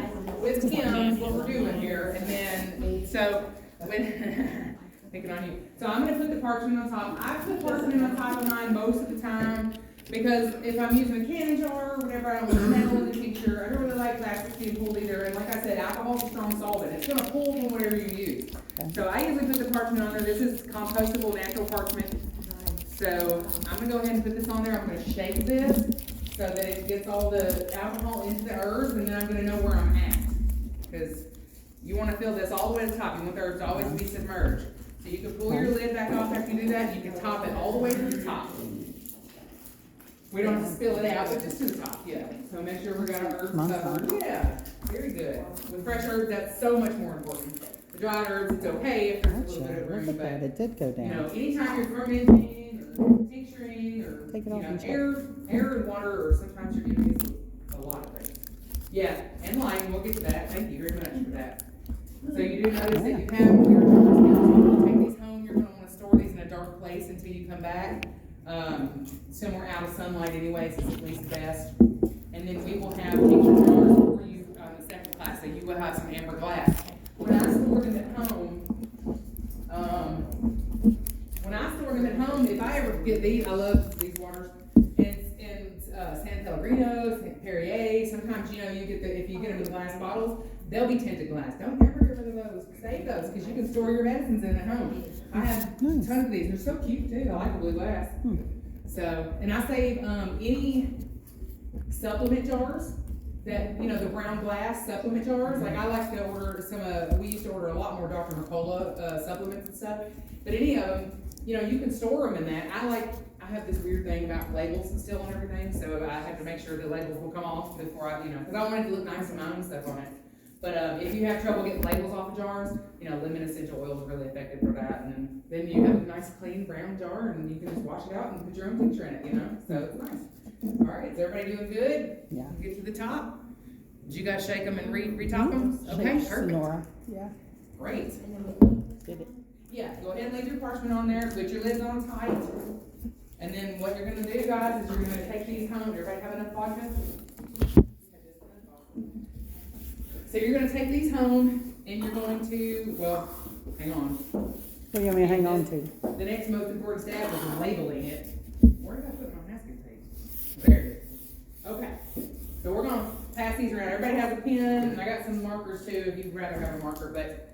with Kim what we're doing here, and then, so, when, picking on you. So I'm gonna put the parchment on top. I put parchment on top of mine most of the time, because if I'm using a canning jar or whatever, I don't want to metal in the tincture. I don't really like plastics being pulled either, and like I said, alcohol's a strong solvent. It's gonna pull from whatever you use. So I usually put the parchment on there. This is compostable natural parchment. So I'm gonna go ahead and put this on there. I'm gonna shake this so that it gets all the alcohol into the herbs, and then I'm gonna know where I'm at. Because you wanna fill this all the way to the top. You want the herbs to always be submerged. So you can pull your lid back off after you do that. You can top it all the way to the top. We don't have to spill it out, but just to the top, yeah. So make sure we got our herbs covered. Yeah, very good. With fresh herbs, that's so much more important. The dried herbs, it's okay if there's a little bit Gotcha. of Look room, at that, but it did go you know, down. anytime you're fermenting or tincturing or, Take it you off know, and check. air and water, or sometimes you're gonna use a lot of things. Yeah, and lime, we'll get to that. Thank you very much for that. So you do notice that you have your jars now. So you take these home, you're gonna wanna store these in a dark place until you come back. Somewhere out of sunlight anyway, so it's at least best. And then we will have tincture jars for you on the second class, so you will have some amber glass. When I store them at home, if I ever get these, I love these waters. In San Pellegrino, Perrier, sometimes, you know, you get if you get them in glass bottles, they'll be tinted glass. Don't ever get rid of those. Save those, because you can store your medicines in at home. I have a ton of these. They're so cute too. I like the blue glass. So, and I save any supplement jars that, you know, the brown glass supplement jars. Like I like to order some, we used to order a lot more Dr. Mercola supplements and stuff. But any of them, you know, you can store them in that. I have this weird thing about labels and still on everything, so I have to make sure the labels will come off before I, you know, because I want it to look nice and my own stuff on it. But if you have trouble getting labels off of jars, you know, lemon essential oil is really effective for that. And then you have a nice clean brown jar and you can just wash it out and put your own tincture in it, you know? So it's nice. All right, is everybody doing good? Yeah. Get to the top. Did you guys shake them and retop them? Okay, perfect. Sonora. Yeah. Great. Did it. Yeah, go ahead and leave your parchment on there, put your lids on tight. And then what you're gonna do, guys, is you're gonna take these home. Everybody have enough vodka? So you're gonna take these home and you're going to, well, hang on. What do you want me to hang on to? The next most important step is labeling it. Where did I put my masking tape? There it is. Okay, so we're gonna pass these around. Everybody has a pen, and I got some markers too if you'd rather have a marker, but,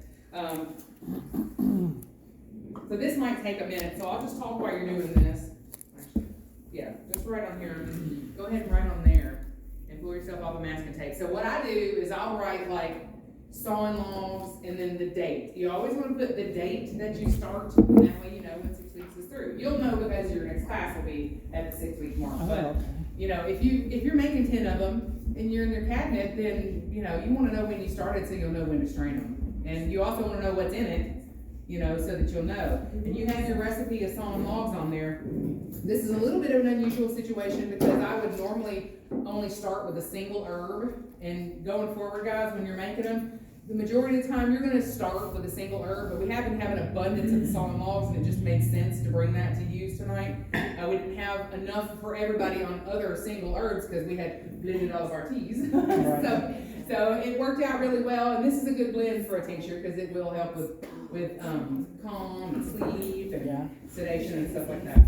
so this might take a minute, so I'll just talk while you're doing this. Actually, yeah, just write on here. Go ahead and write on there and pull yourself off a masking tape. So what I do is I'll write like sawing logs and then the date. You always want to put the date that you start, and that way you know when 6 weeks is through. You'll know because your next class will be at the 6 week mark. Oh, But okay. you know, if you're making 10 of them and you're in your cabinet, then you know you want to know when you started so you'll know when to strain them, and you also want to know what's in it, you know, so that you'll know. And you have your recipe of sawing logs on there. This is a little bit of an unusual situation because I would normally only start with a single herb, and going forward, guys, when you're making them, the majority of the time you're going to start with a single herb, but we happen to have an abundance of the sawing logs, and it just made sense to bring that to use tonight. We didn't have enough for everybody on other single herbs because we had blended all of our teas. So it worked out really well, and this is a good blend for a tincture, because it will help with calm and sleep and sedation and stuff like that.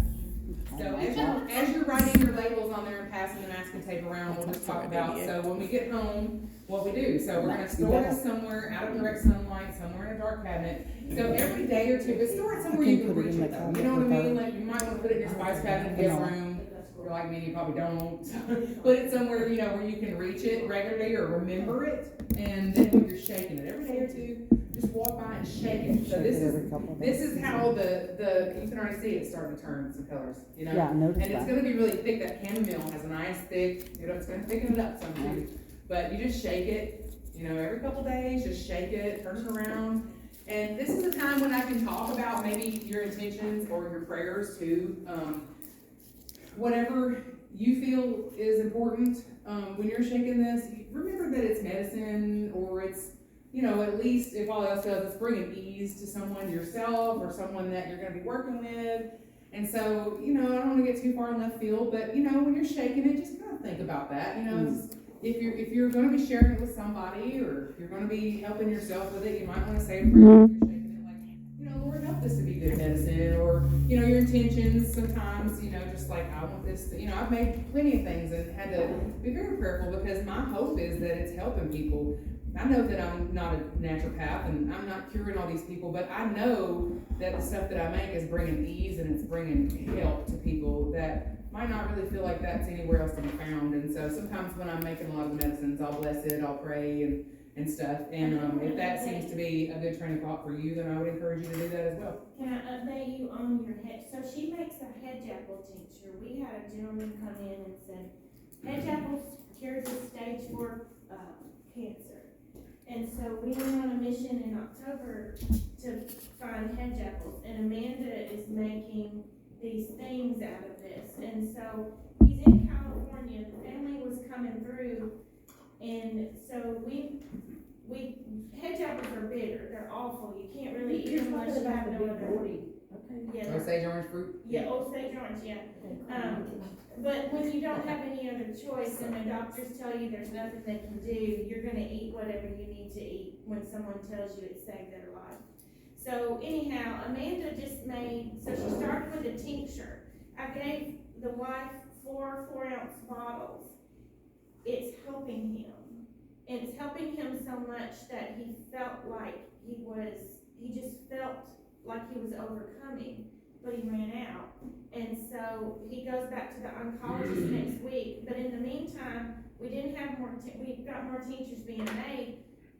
So as you're writing your labels on there and passing the masking tape around, we'll just talk about, so when we get home, what we do. So we're gonna store this somewhere out of direct sunlight, somewhere in a dark cabinet. So every day or two, but store it somewhere you can reach it though. You know what I mean? Like, you might wanna put it in your spice cabinet in the guest room. If you're like me, you probably don't. Put it somewhere, you know, where you can reach it regularly or remember it. And then when you're shaking it every day or two, just walk by and shake it. So this is how you can already see it starting to turn some colors, you know? Yeah, I noticed And it's that. gonna be really thick. That chamomile has a nice thick, you know, it's gonna thicken it up some too. But you just shake it, you know, every couple days, just shake it, turn it around. And this is the time when I can talk about maybe your intentions or your prayers too. Whatever you feel is important, when you're shaking this, remember that it's medicine, or it's, you know, at least if all else does, it's bringing ease to someone, yourself, or someone that you're gonna be working with. And so, you know, I don't wanna get too far in left field, but you know, when you're shaking it, just kind of think about that, you know. If you're gonna be sharing it with somebody, or if you're gonna be helping yourself with it, you might wanna say a prayer when you're shaking it, like, you know, Lord, help this to be good medicine, or, you know, your intentions sometimes, you know, just like, I want this to, you know, I've made plenty of things and had to be very prayerful, because my hope is that it's helping people. I know that I'm not a naturopath and I'm not curing all these people, but I know that the stuff that I make is bringing ease and it's bringing help to people that might not really feel like that's anywhere else to be found. And so sometimes when I'm making a lot of the medicines, I'll bless it, I'll pray and stuff. And if that seems to be a good train of thought for you, then I would encourage you to do that as well. Can I update you on your head? So she makes a hedge apple tincture. We had a gentleman come in and said, hedge apples cures his stage 4 cancer. And so we went on a mission in October to find hedge apples, and Amanda is making these things out of this. And so he's in California, the family was coming through, and so we hedge apples are bitter, they're awful, you can't really eat them unless you have no other. Yeah. Osage orange fruit? Yeah, Osage orange, yeah. But when you don't have any other choice and the doctors tell you there's nothing they can do, you're gonna eat whatever you need to eat when someone tells you it saved their life. So anyhow, Amanda just made, so she started with a tincture. I gave the wife 4 4-ounce bottles. It's helping him. And it's helping him so much that he felt like he just felt like he was overcoming, but he ran out. And so he goes back to the oncologist next week. But in the meantime, we didn't have more, we got more tinctures being made,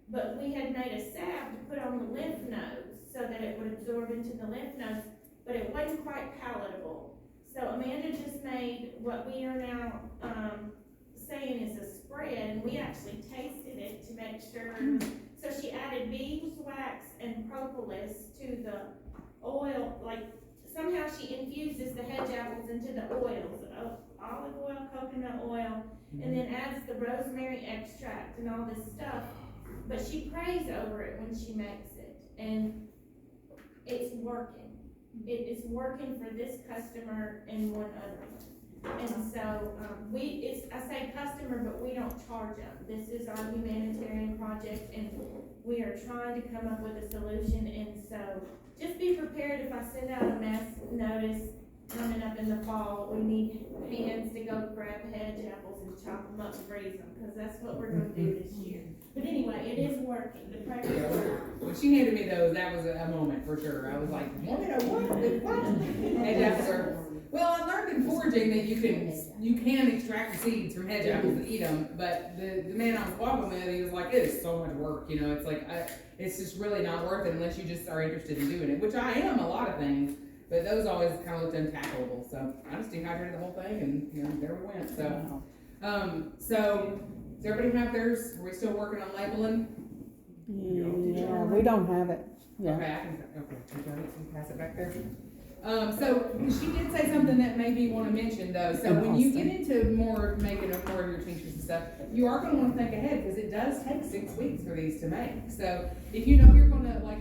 but we had made a salve to put on the lymph nodes so that it would absorb into the lymph nodes, but it wasn't quite palatable. So Amanda just made what we are now saying is a spread, and we actually tasted it to make sure. So she added beeswax and propolis to the oil, like somehow she infuses the hedge apples into the oils, olive oil, coconut oil, and then adds the rosemary extract and all this stuff. But she prays over it when she makes it, and it's working. It is working for this customer and one other one. And so I say customer, but we don't charge them. This is our humanitarian project, and we are trying to come up with a solution. And so just be prepared if I send out a mass notice coming up in the fall. We need hands to go grab hedge apples and chop them up and freeze them, because that's what we're going to do this year. But anyway, it is working. The practice works. When she handed me those, that was a moment for sure. I was like, what? Hedge apples are. Well, I learned in foraging that you can extract the seeds from hedge apples and eat them, but the man I was walking with, he was like, it is so much work, you know, it's like, it's just really not worth it unless you just are interested in doing it, which I am a lot of things, but those always kind of looked untackleable, so I just dehydrated the whole thing, and, you know, there we went, so. So, does everybody have theirs? Are we still working on labeling? Yeah, we don't have it. Yeah. Okay, you got it, you can pass it back there. So she did say something that made me want to mention though. So when you get into making more of your tinctures and stuff, you are going to want to think ahead, because it does take 6 weeks for these to make. So if you know you're going to, like,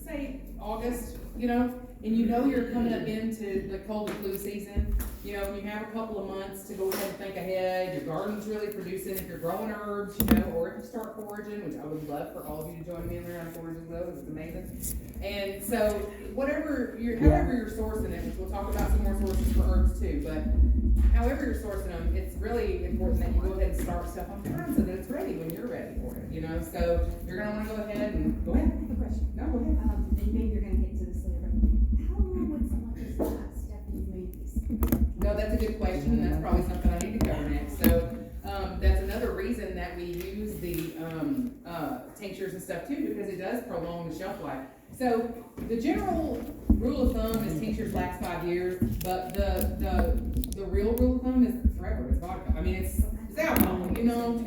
say August, you know, and you know you're coming up into the cold and flu season, you know, you have a couple of months to go ahead and think ahead, your garden's really producing, if you're growing herbs, you know, or if you start foraging, which I would love for all of you to join me in there on foraging those, it's amazing. And so, however you're sourcing it, which we'll talk about some more sources for herbs too, but however you're sourcing them, it's really important that you go ahead and start stuff on time so that it's ready when you're ready for it, you know, so you're gonna wanna go ahead and, go ahead. I have a question. No, go ahead. And maybe you're gonna get to this later, but how long would someone just Stephanie's made these? No, that's a good question, and that's probably something I need to cover next. So, that's another reason that we use the, tinctures and stuff too, because it does prolong the shelf life. So, the general rule of thumb is tinctures last 5 years, but the real rule of thumb is forever, it's vodka. I mean, it's alcohol, you know,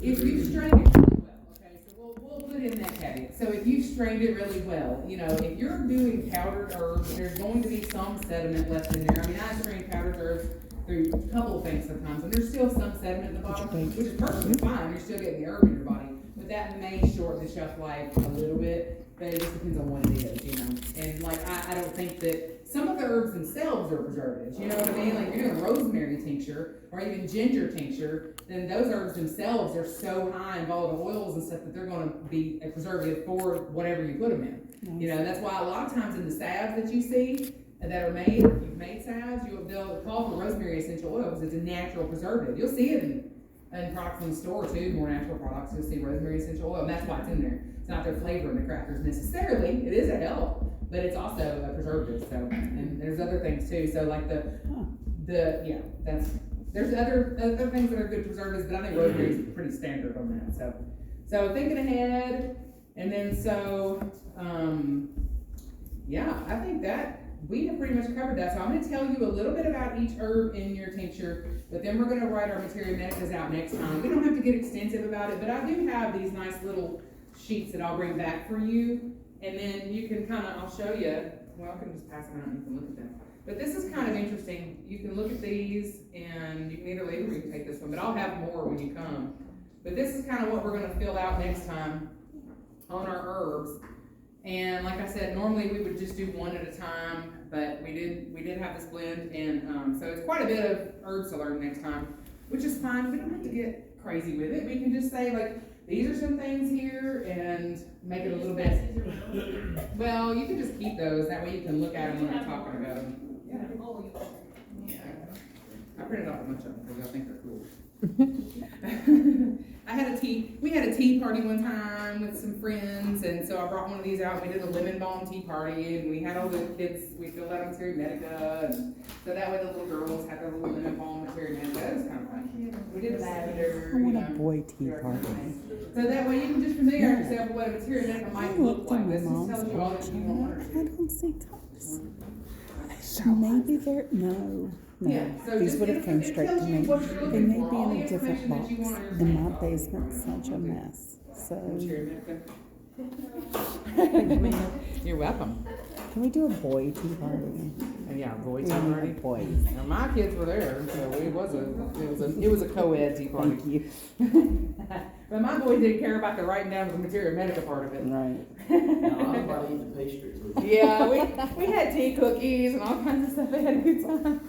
if you strain it really well, okay, so we'll put in that caveat. So if you strained it really well, you know, if you're doing powdered herbs, there's going to be some sediment left in there. I mean, I strain powdered herbs through a couple of things sometimes, and there's still some sediment in the bottom, which is perfectly fine. You're still getting the herb in your body, but that may shorten the shelf life a little bit. But it just depends on what it is, you know. And like, I don't think that some of the herbs themselves are preservatives, you know what I mean? Like, if you're doing a rosemary tincture or even ginger tincture, then those herbs themselves are so high in volatile oils and stuff that they're going to be a preservative for whatever you put them in. You know, that's why a lot of times in the salves that you see that are made, or if you've made salves, they'll call for rosemary essential oil because it's a natural preservative. You'll see it in products in the store too, more natural products. You'll see rosemary essential oil, and that's why it's in there. It's not their flavor in the crackers necessarily. It is a help, but it's also a preservative. So, and there's other things too. So like there's other things that are good preservatives, but I think rosemary is pretty standard on that. So thinking ahead, and then I think that we have pretty much covered that. So I'm going to tell you a little bit about each herb in your tincture, but then we're going to write our materia medicas out next time. We don't have to get extensive about it, but I do have these nice little sheets that I'll bring back for you, and then you can I'll show you, well, I can just pass them out and you can look at them. But this is kind of interesting. You can look at these, and you can either leave or you can take this one, but I'll have more when you come. But this is kind of what we're going to fill out next time on our herbs. And like I said, normally we would just do one at a time, but we did have this blend, and so it's quite a bit of herbs to learn next time, which is fine. We don't have to get crazy with it. We can just say, like, these are some things here, and make it a little bit. Well, you can just keep those. That way you can look at them when I'm talking about them. Yeah. I printed off a bunch of them because I think they're cool. We had a tea party one time with some friends, and so I brought one of these out. We did a lemon balm tea party, and we had all the kids, we filled out materia medica, and so that way the little girls had their little lemon balm materia medica. It was kind of fun. We did lavender. I want a boy tea party. So that way you can just familiarize yourself with what a materia medica might look like. This just mom's tells you all that you want. I don't see cups. Maybe they're, no. Yeah, so These just would have come it straight tells to you me. what you're They looking may for, be all in the a different information that box, you want on your and my sample. basement's such a mess, so. You're welcome. Can we do a boy tea party? Yeah, boy tea We want party. boys. Now my kids were there, so it was a co-ed tea party. Thank you. But my boys didn't care about the writing down of the materia medica part of it. Right. No, I'm about to eat the pastries with you. Yeah, we had tea cookies and all kinds of stuff. They had a good time.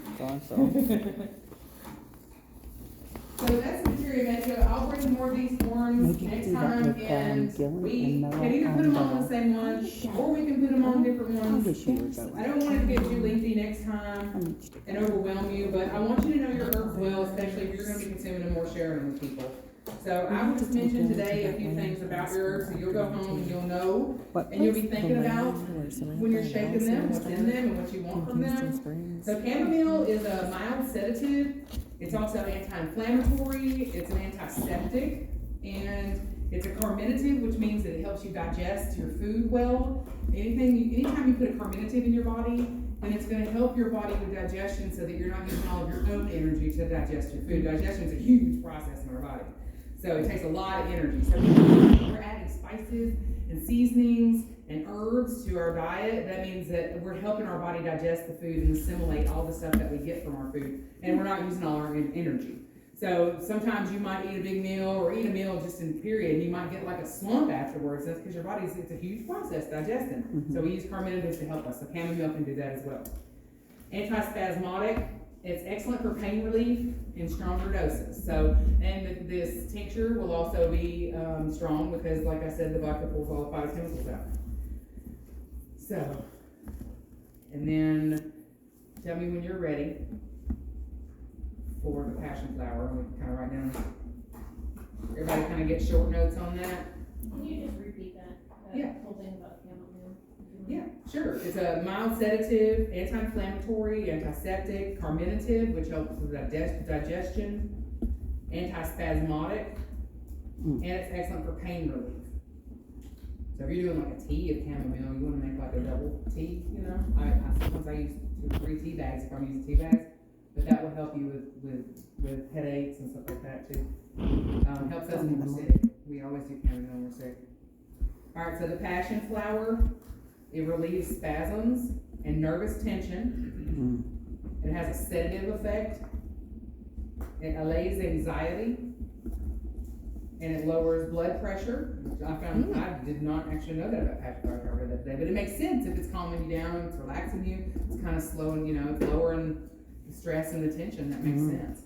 So that's the materia medica. I'll bring more of these forms Maybe next do that time, with, and Gilly we and Noah can either put them on the and, same one, or we can put them on different I ones. wish you were going. I don't want it to get too lengthy next time and overwhelm you, but I want you to know your herbs well, especially if you're going to be consuming them or sharing them with people. So I will just mention today a few things about your herbs, so you'll go home and you'll know, and you'll be thinking about when you're shaking them, what's in them and what you want from them. So chamomile is a mild sedative. It's also anti-inflammatory. It's an antiseptic, and it's a carminative, which means that it helps you digest your food well. Anytime you put a carminative in your body, then it's going to help your body with digestion, so that you're not using all of your own energy to digest your food. Digestion is a huge process in our body, so it takes a lot of energy. So we're adding spices and seasonings and herbs to our diet. That means that we're helping our body digest the food and assimilate all the stuff that we get from our food, and we're not using all our energy. So sometimes you might eat a big meal or eat a meal just in period, and you might get like a slump afterwards. That's because your body's, it's a huge process digesting. So we use carminatives to help us. So chamomile can do that as well. Antispasmodic, it's excellent for pain relief in stronger doses. So, and this tincture will also be strong because, like I said, the vodka pulls all the phytochemicals out. So, and then tell me when you're ready for the passion flower. We can kind of write down. Everybody kind of get short notes on that. Can you just repeat that? Yeah. Whole thing about chamomile? Yeah, sure. It's a mild sedative, anti-inflammatory, antiseptic, carminative, which helps with digestion, antispasmodic, and it's excellent for pain relief. So if you're doing like a tea of chamomile, you want to make like a double tea, you know? I sometimes I use 2 or 3 tea bags if I'm using tea bags, but that will help you with headaches and stuff like that too. Helps us when we're sick. We always do chamomile when we're sick. All right, so the passion flower, it relieves spasms and nervous tension. It has a sedative effect. It allays anxiety. And it lowers blood pressure. I found, I did not actually know that about passion flower. I read that today, but it makes sense if it's calming you down, it's relaxing you, it's kind of slowing, you know, it's lowering the stress and the tension. That makes sense.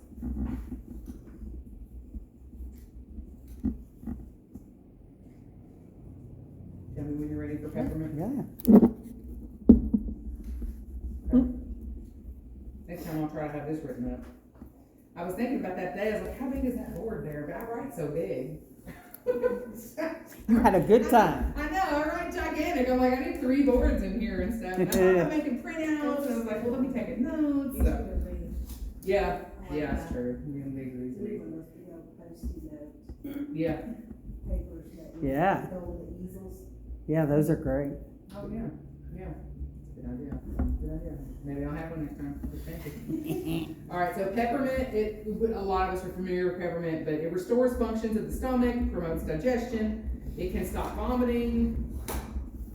Tell me when you're ready for peppermint. Yeah. Okay. Next time I'll try to have this written up. I was thinking about that today. I was like, how big is that board there? But I write so big. You had a good time. I know, I write gigantic. I'm like, I need 3 boards in here and stuff. And I'm making printouts, and I was like, well, let me take notes. So. Yeah, it's true. You're gonna be easy. Yeah. Yeah. Yeah, those are great. Oh, yeah. Good idea. Maybe I'll have one next time. Thank you. All right, so peppermint, a lot of us are familiar with peppermint, but it restores functions of the stomach, promotes digestion, it can stop vomiting,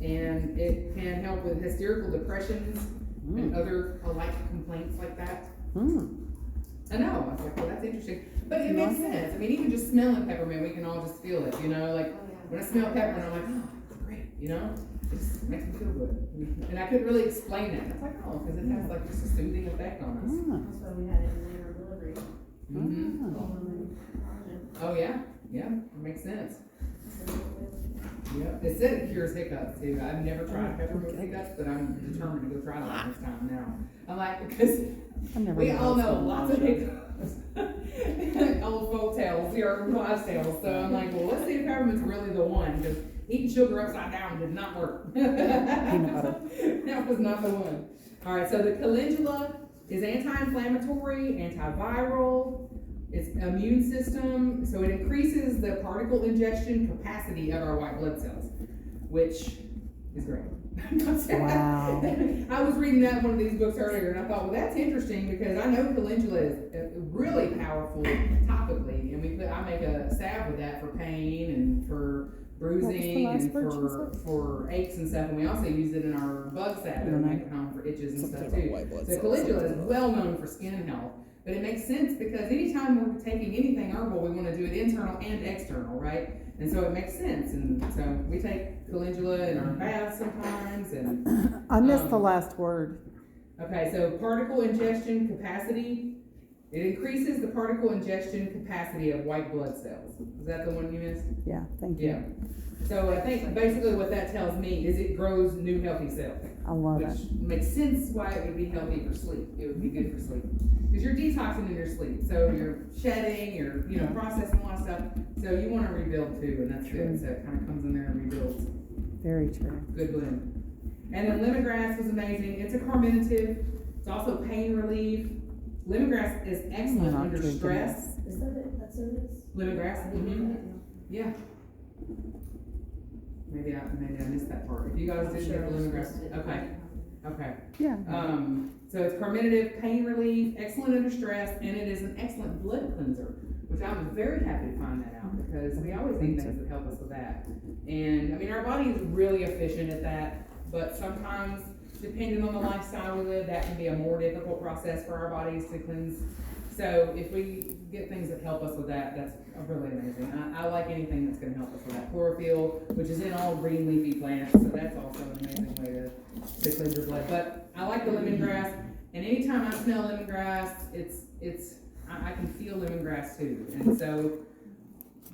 and it can help with hysterical depressions and other like complaints like that. I know, I was like, well, that's interesting. But it makes sense. I mean, even just smelling peppermint, we can all just feel it, you know? Like, when I smell peppermint, I'm like, oh, it's great, you know? It just makes me feel good. And I couldn't really explain that. It's like, oh, because it has like just a soothing effect on us. That's why we had it in our delivery. Oh, yeah, it makes sense. Yeah, it said it cures hiccups too. I've never tried peppermint hiccups, but I'm determined to go try that next time now. I'm like, because we all know lots of hiccups. Old folk tales, or wives' tales. So I'm like, well, let's see if peppermint's really the one, because eating sugar upside down did not work. Peanut butter. That was not the one. All right, so the calendula is anti-inflammatory, antiviral. It's immune system, so it increases the particle ingestion capacity of our white blood cells, which is great. Wow. I was reading that in one of these books earlier, and I thought, well, that's interesting because I know calendula is really powerful topically, and I make a salve with that for pain and for bruising and for aches and stuff, and we also use it in our bug salve that we make at home for itches and stuff too. So calendula is well known for skin health. But it makes sense because anytime we're taking anything herbal, we want to do it internal and external, right? And so it makes sense. And so we take calendula in our baths sometimes. And I missed the last word. Okay, so particle ingestion capacity. It increases the particle ingestion capacity of white blood cells. Is that the one you missed? Yeah, thank you. Yeah. So I think basically what that tells me is it grows new healthy cells. I love it. Which makes sense why it would be healthy for sleep. It would be good for sleep. Because you're detoxing in your sleep. So you're shedding, you're processing a lot of stuff. So you want to rebuild too, and that's good. So it kind of comes in there and rebuilds. Very true. Good blend. And then lemongrass was amazing. It's a carminative. It's also pain relief. Lemongrass is excellent under stress. Is that it? That's what it is? Lemongrass? Yeah. Maybe I missed that part. If you guys didn't get the lemongrass, okay. Yeah. So it's carminative, pain relief, excellent under stress, and it is an excellent blood cleanser, which I'm very happy to find that out because we always need things that help us with that. And I mean, our body is really efficient at that, but sometimes, depending on the lifestyle we live, that can be a more difficult process for our bodies to cleanse So if we get things that help us with that, that's really amazing. I like anything that's gonna help us with that. Chlorophyll, which is in all green leafy plants, so that's also an amazing way to cleanse your blood. But I like the lemongrass, and anytime I smell lemongrass, I can feel lemongrass too. And so,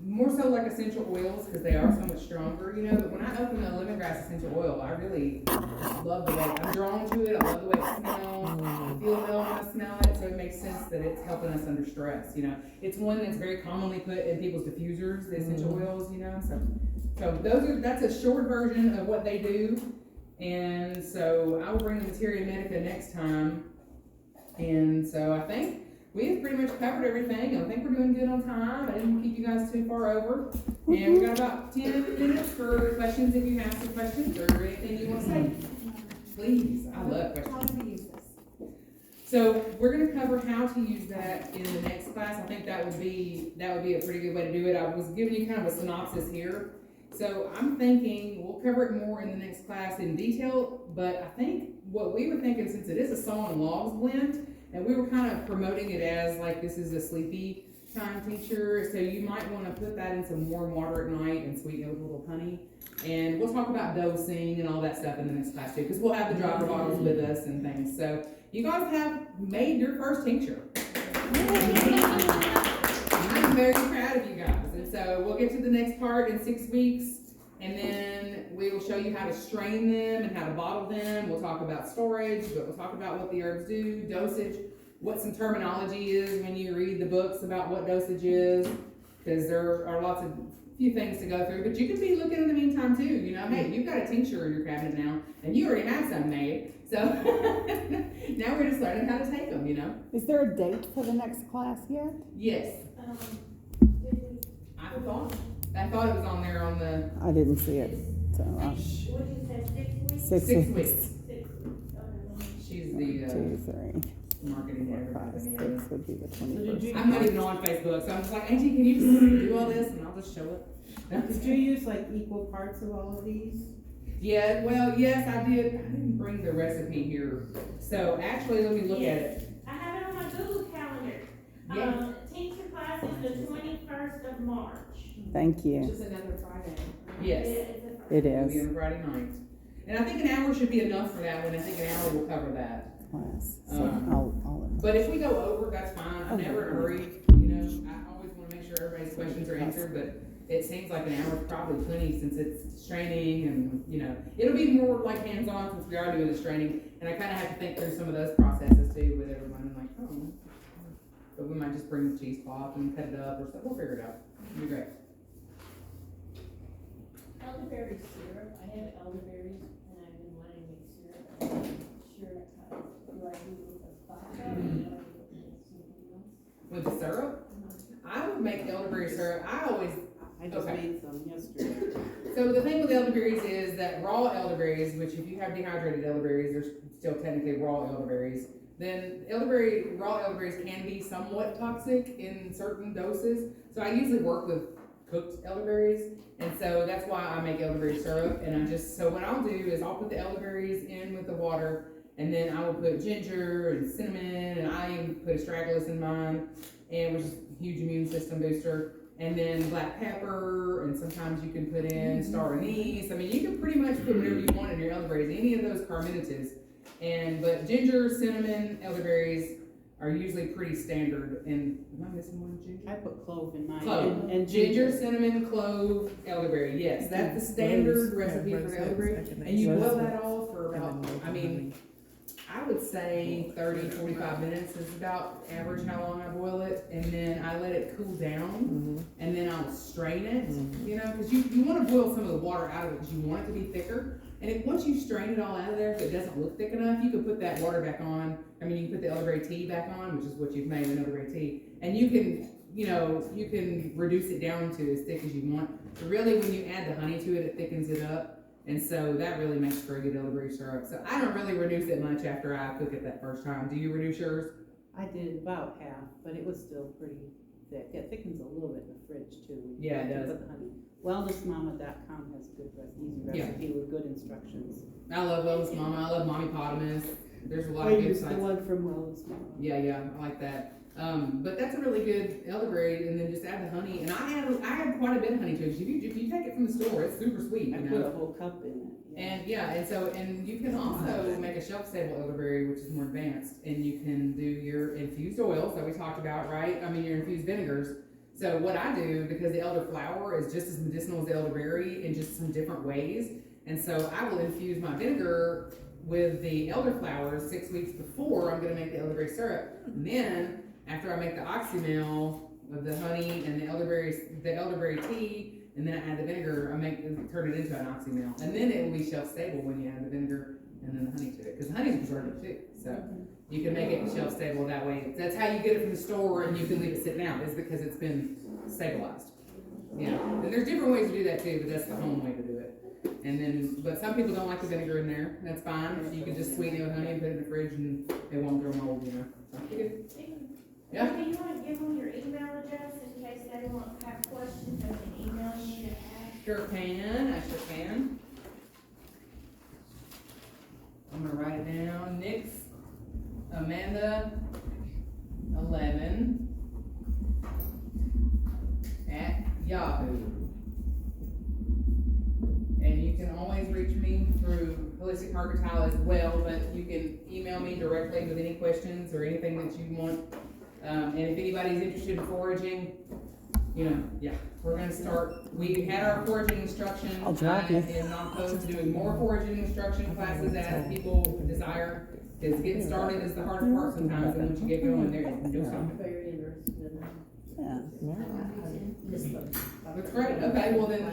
more so like essential oils, because they are so much stronger, you know, but when I open a lemongrass essential oil, I really love the way, I'm drawn to it, I love the way it smells, I feel well when I smell it, so it makes sense that it's helping us under stress, you know. It's one that's very commonly put in people's diffusers, the essential oils, you know, so that's a short version of what they do, and so I will bring the Materia Medica next time, and so I think we have pretty much covered everything. I think we're doing good on time. I didn't keep you guys too far over. And we got about 10 minutes for questions if you have some questions or anything you want to say. Please, I love questions. How do we use this? So we're going to cover how to use that in the next class. I think that would be a pretty good way to do it. I was giving you kind of a synopsis here. So I'm thinking we'll cover it more in the next class in detail, but I think what we were thinking, since it is a saw and logs blend, and we were kind of promoting it as like this is a sleepy time tincture, so you might want to put that in some warm water at night and sweeten it with a little honey. And we'll talk about dosing and all that stuff in the next class too, because we'll have the dropper bottles with us and things. So you guys have made your first tincture. I'm very proud of you guys. And so we'll get to the next part in 6 weeks, and then we will show you how to strain them and how to bottle them. We'll talk about storage, but we'll talk about what the herbs do, dosage, what some terminology is when you read the books about what dosage is, because there are few things to go through, but you can be looking in the meantime too, you know, hey, you've got a tincture in your cabinet now, and you already have some made, so now we're just learning how to take them, you know. Is there a date for the next class yet? Yes. I thought it was on there on the I didn't see it, so. What did you say, 6 weeks? 6 6 weeks. weeks. 6 weeks, okay. She's the 2, 3, marketing 4, 5, editor. 6 would be the 21st. I'm not even on Facebook, so I'm just like, Auntie, can you just do all this and I'll just show it? Did you use like equal parts of all of these? Yeah, well, yes, I did. I didn't bring the recipe here. So actually, let me look at it. I have it on my Google calendar. Yeah. Tincture class is the 21st of March. Thank you. Just another Friday. Yes. It It'll be is. on Friday night. And I think an hour should be enough for that one. I think an hour will cover that. Class. So I'll. But if we go over, that's fine. I'm never in a hurry. You know, I always want to make sure everybody's questions are answered, but it seems like an hour is probably plenty since it's straining and, you know, it'll be more like hands-on since we are doing the straining. And I kind of have to think through some of those processes too with everyone. I'm like, oh, but we might just bring the cheesecloth and cut it up or something. We'll figure it out. It'll be great. Elderberry syrup, I have elderberries and I've been wanting to make syrup, but I'm not sure how, do I do it with a vodka or do I do it with something else? With the syrup, I would make elderberry syrup. I just made some yesterday. So the thing with elderberries is that raw elderberries, which if you have dehydrated elderberries, they're still technically raw elderberries. Then raw elderberries can be somewhat toxic in certain doses. So I usually work with cooked elderberries, and so that's why I make elderberry syrup. And so what I'll do is I'll put the elderberries in with the water, and then I will put ginger and cinnamon, and I even put astragalus in mine, and which is a huge immune system booster. And then black pepper, and sometimes you can put in star anise. I mean, you can pretty much put whatever you want in your elderberries, any of those carminatives. But ginger, cinnamon, elderberries are usually pretty standard. And am I missing one? Ginger? I put clove in mine. Clove. And Ginger, cinnamon, clove, elderberry. Yes, that's the standard recipe for the elderberry. And you boil that all for about, I would say 30, 45 minutes is about average how long I boil it. And then I let it cool down, and then I'll strain it, you know, because you want to boil some of the water out of it because you want it to be thicker. And once you strain it all out of there, if it doesn't look thick enough, you can put that water back on. I mean, you can put the elderberry tea back on, which is what you've made in elderberry tea. And you can reduce it down to as thick as you want. But really, when you add the honey to it, it thickens it up. And so that really makes for a good elderberry syrup. So I don't really reduce it much after I cook it that first time. Do you reduce yours? I did about half, but it was still pretty thick. It thickens a little bit in the fridge too. Yeah, it does. Put the honey. Wellnessmama.com has good easy recipe with good instructions. I love Wellness Mama. I love Mommy Potamus. There's a lot I of good used sites. the one from Wellness Mama. Yeah, I like that. But that's a really good elderberry, and then just add the honey, and I add quite a bit of honey to it, 'cause if you take it from the store, it's super sweet, you I know? put a whole cup in it. And and you can also make a shelf-stable elderberry, which is more advanced, and you can do your infused oils that we talked about, right? I mean, your infused vinegars. So what I do, because the elderflower is just as medicinal as the elderberry in just some different ways, and so I will infuse my vinegar with the elderflowers 6 weeks before I'm gonna make the elderberry syrup. And then, after I make the oxymel with the honey and the elderberry tea, and then I add the vinegar, turn it into an oxymel. And then it will be shelf stable when you add the vinegar and then the honey to it, because the honey's preservative too. So you can make it shelf stable that way. That's how you get it from the store, and you can leave it sitting out, is because it's been stabilized. Yeah, and there's different ways to do that too, but that's the home way to do it. And then, but some people don't like the vinegar in there. That's fine. You can just sweeten it with honey and put it in the fridge, and it won't grow mold, you know. So, good. Yeah. Do you wanna give them your email address in case they want to have questions, they can email you to ask? Sure can. I sure can. I'm gonna write it down. Nix Amanda 11 at Yahoo. And you can always reach me through Holistic Mercantile as well, but you can email me directly with any questions or anything that you want. And if anybody's interested in foraging, you know, yeah, we're gonna start, we had our foraging instruction. I'll drive you. And not opposed to doing more foraging instruction classes as people desire. Because getting started is the hardest part sometimes, and once you get going there, you'll stop. Very interested in that. Yeah. That's great, okay, well then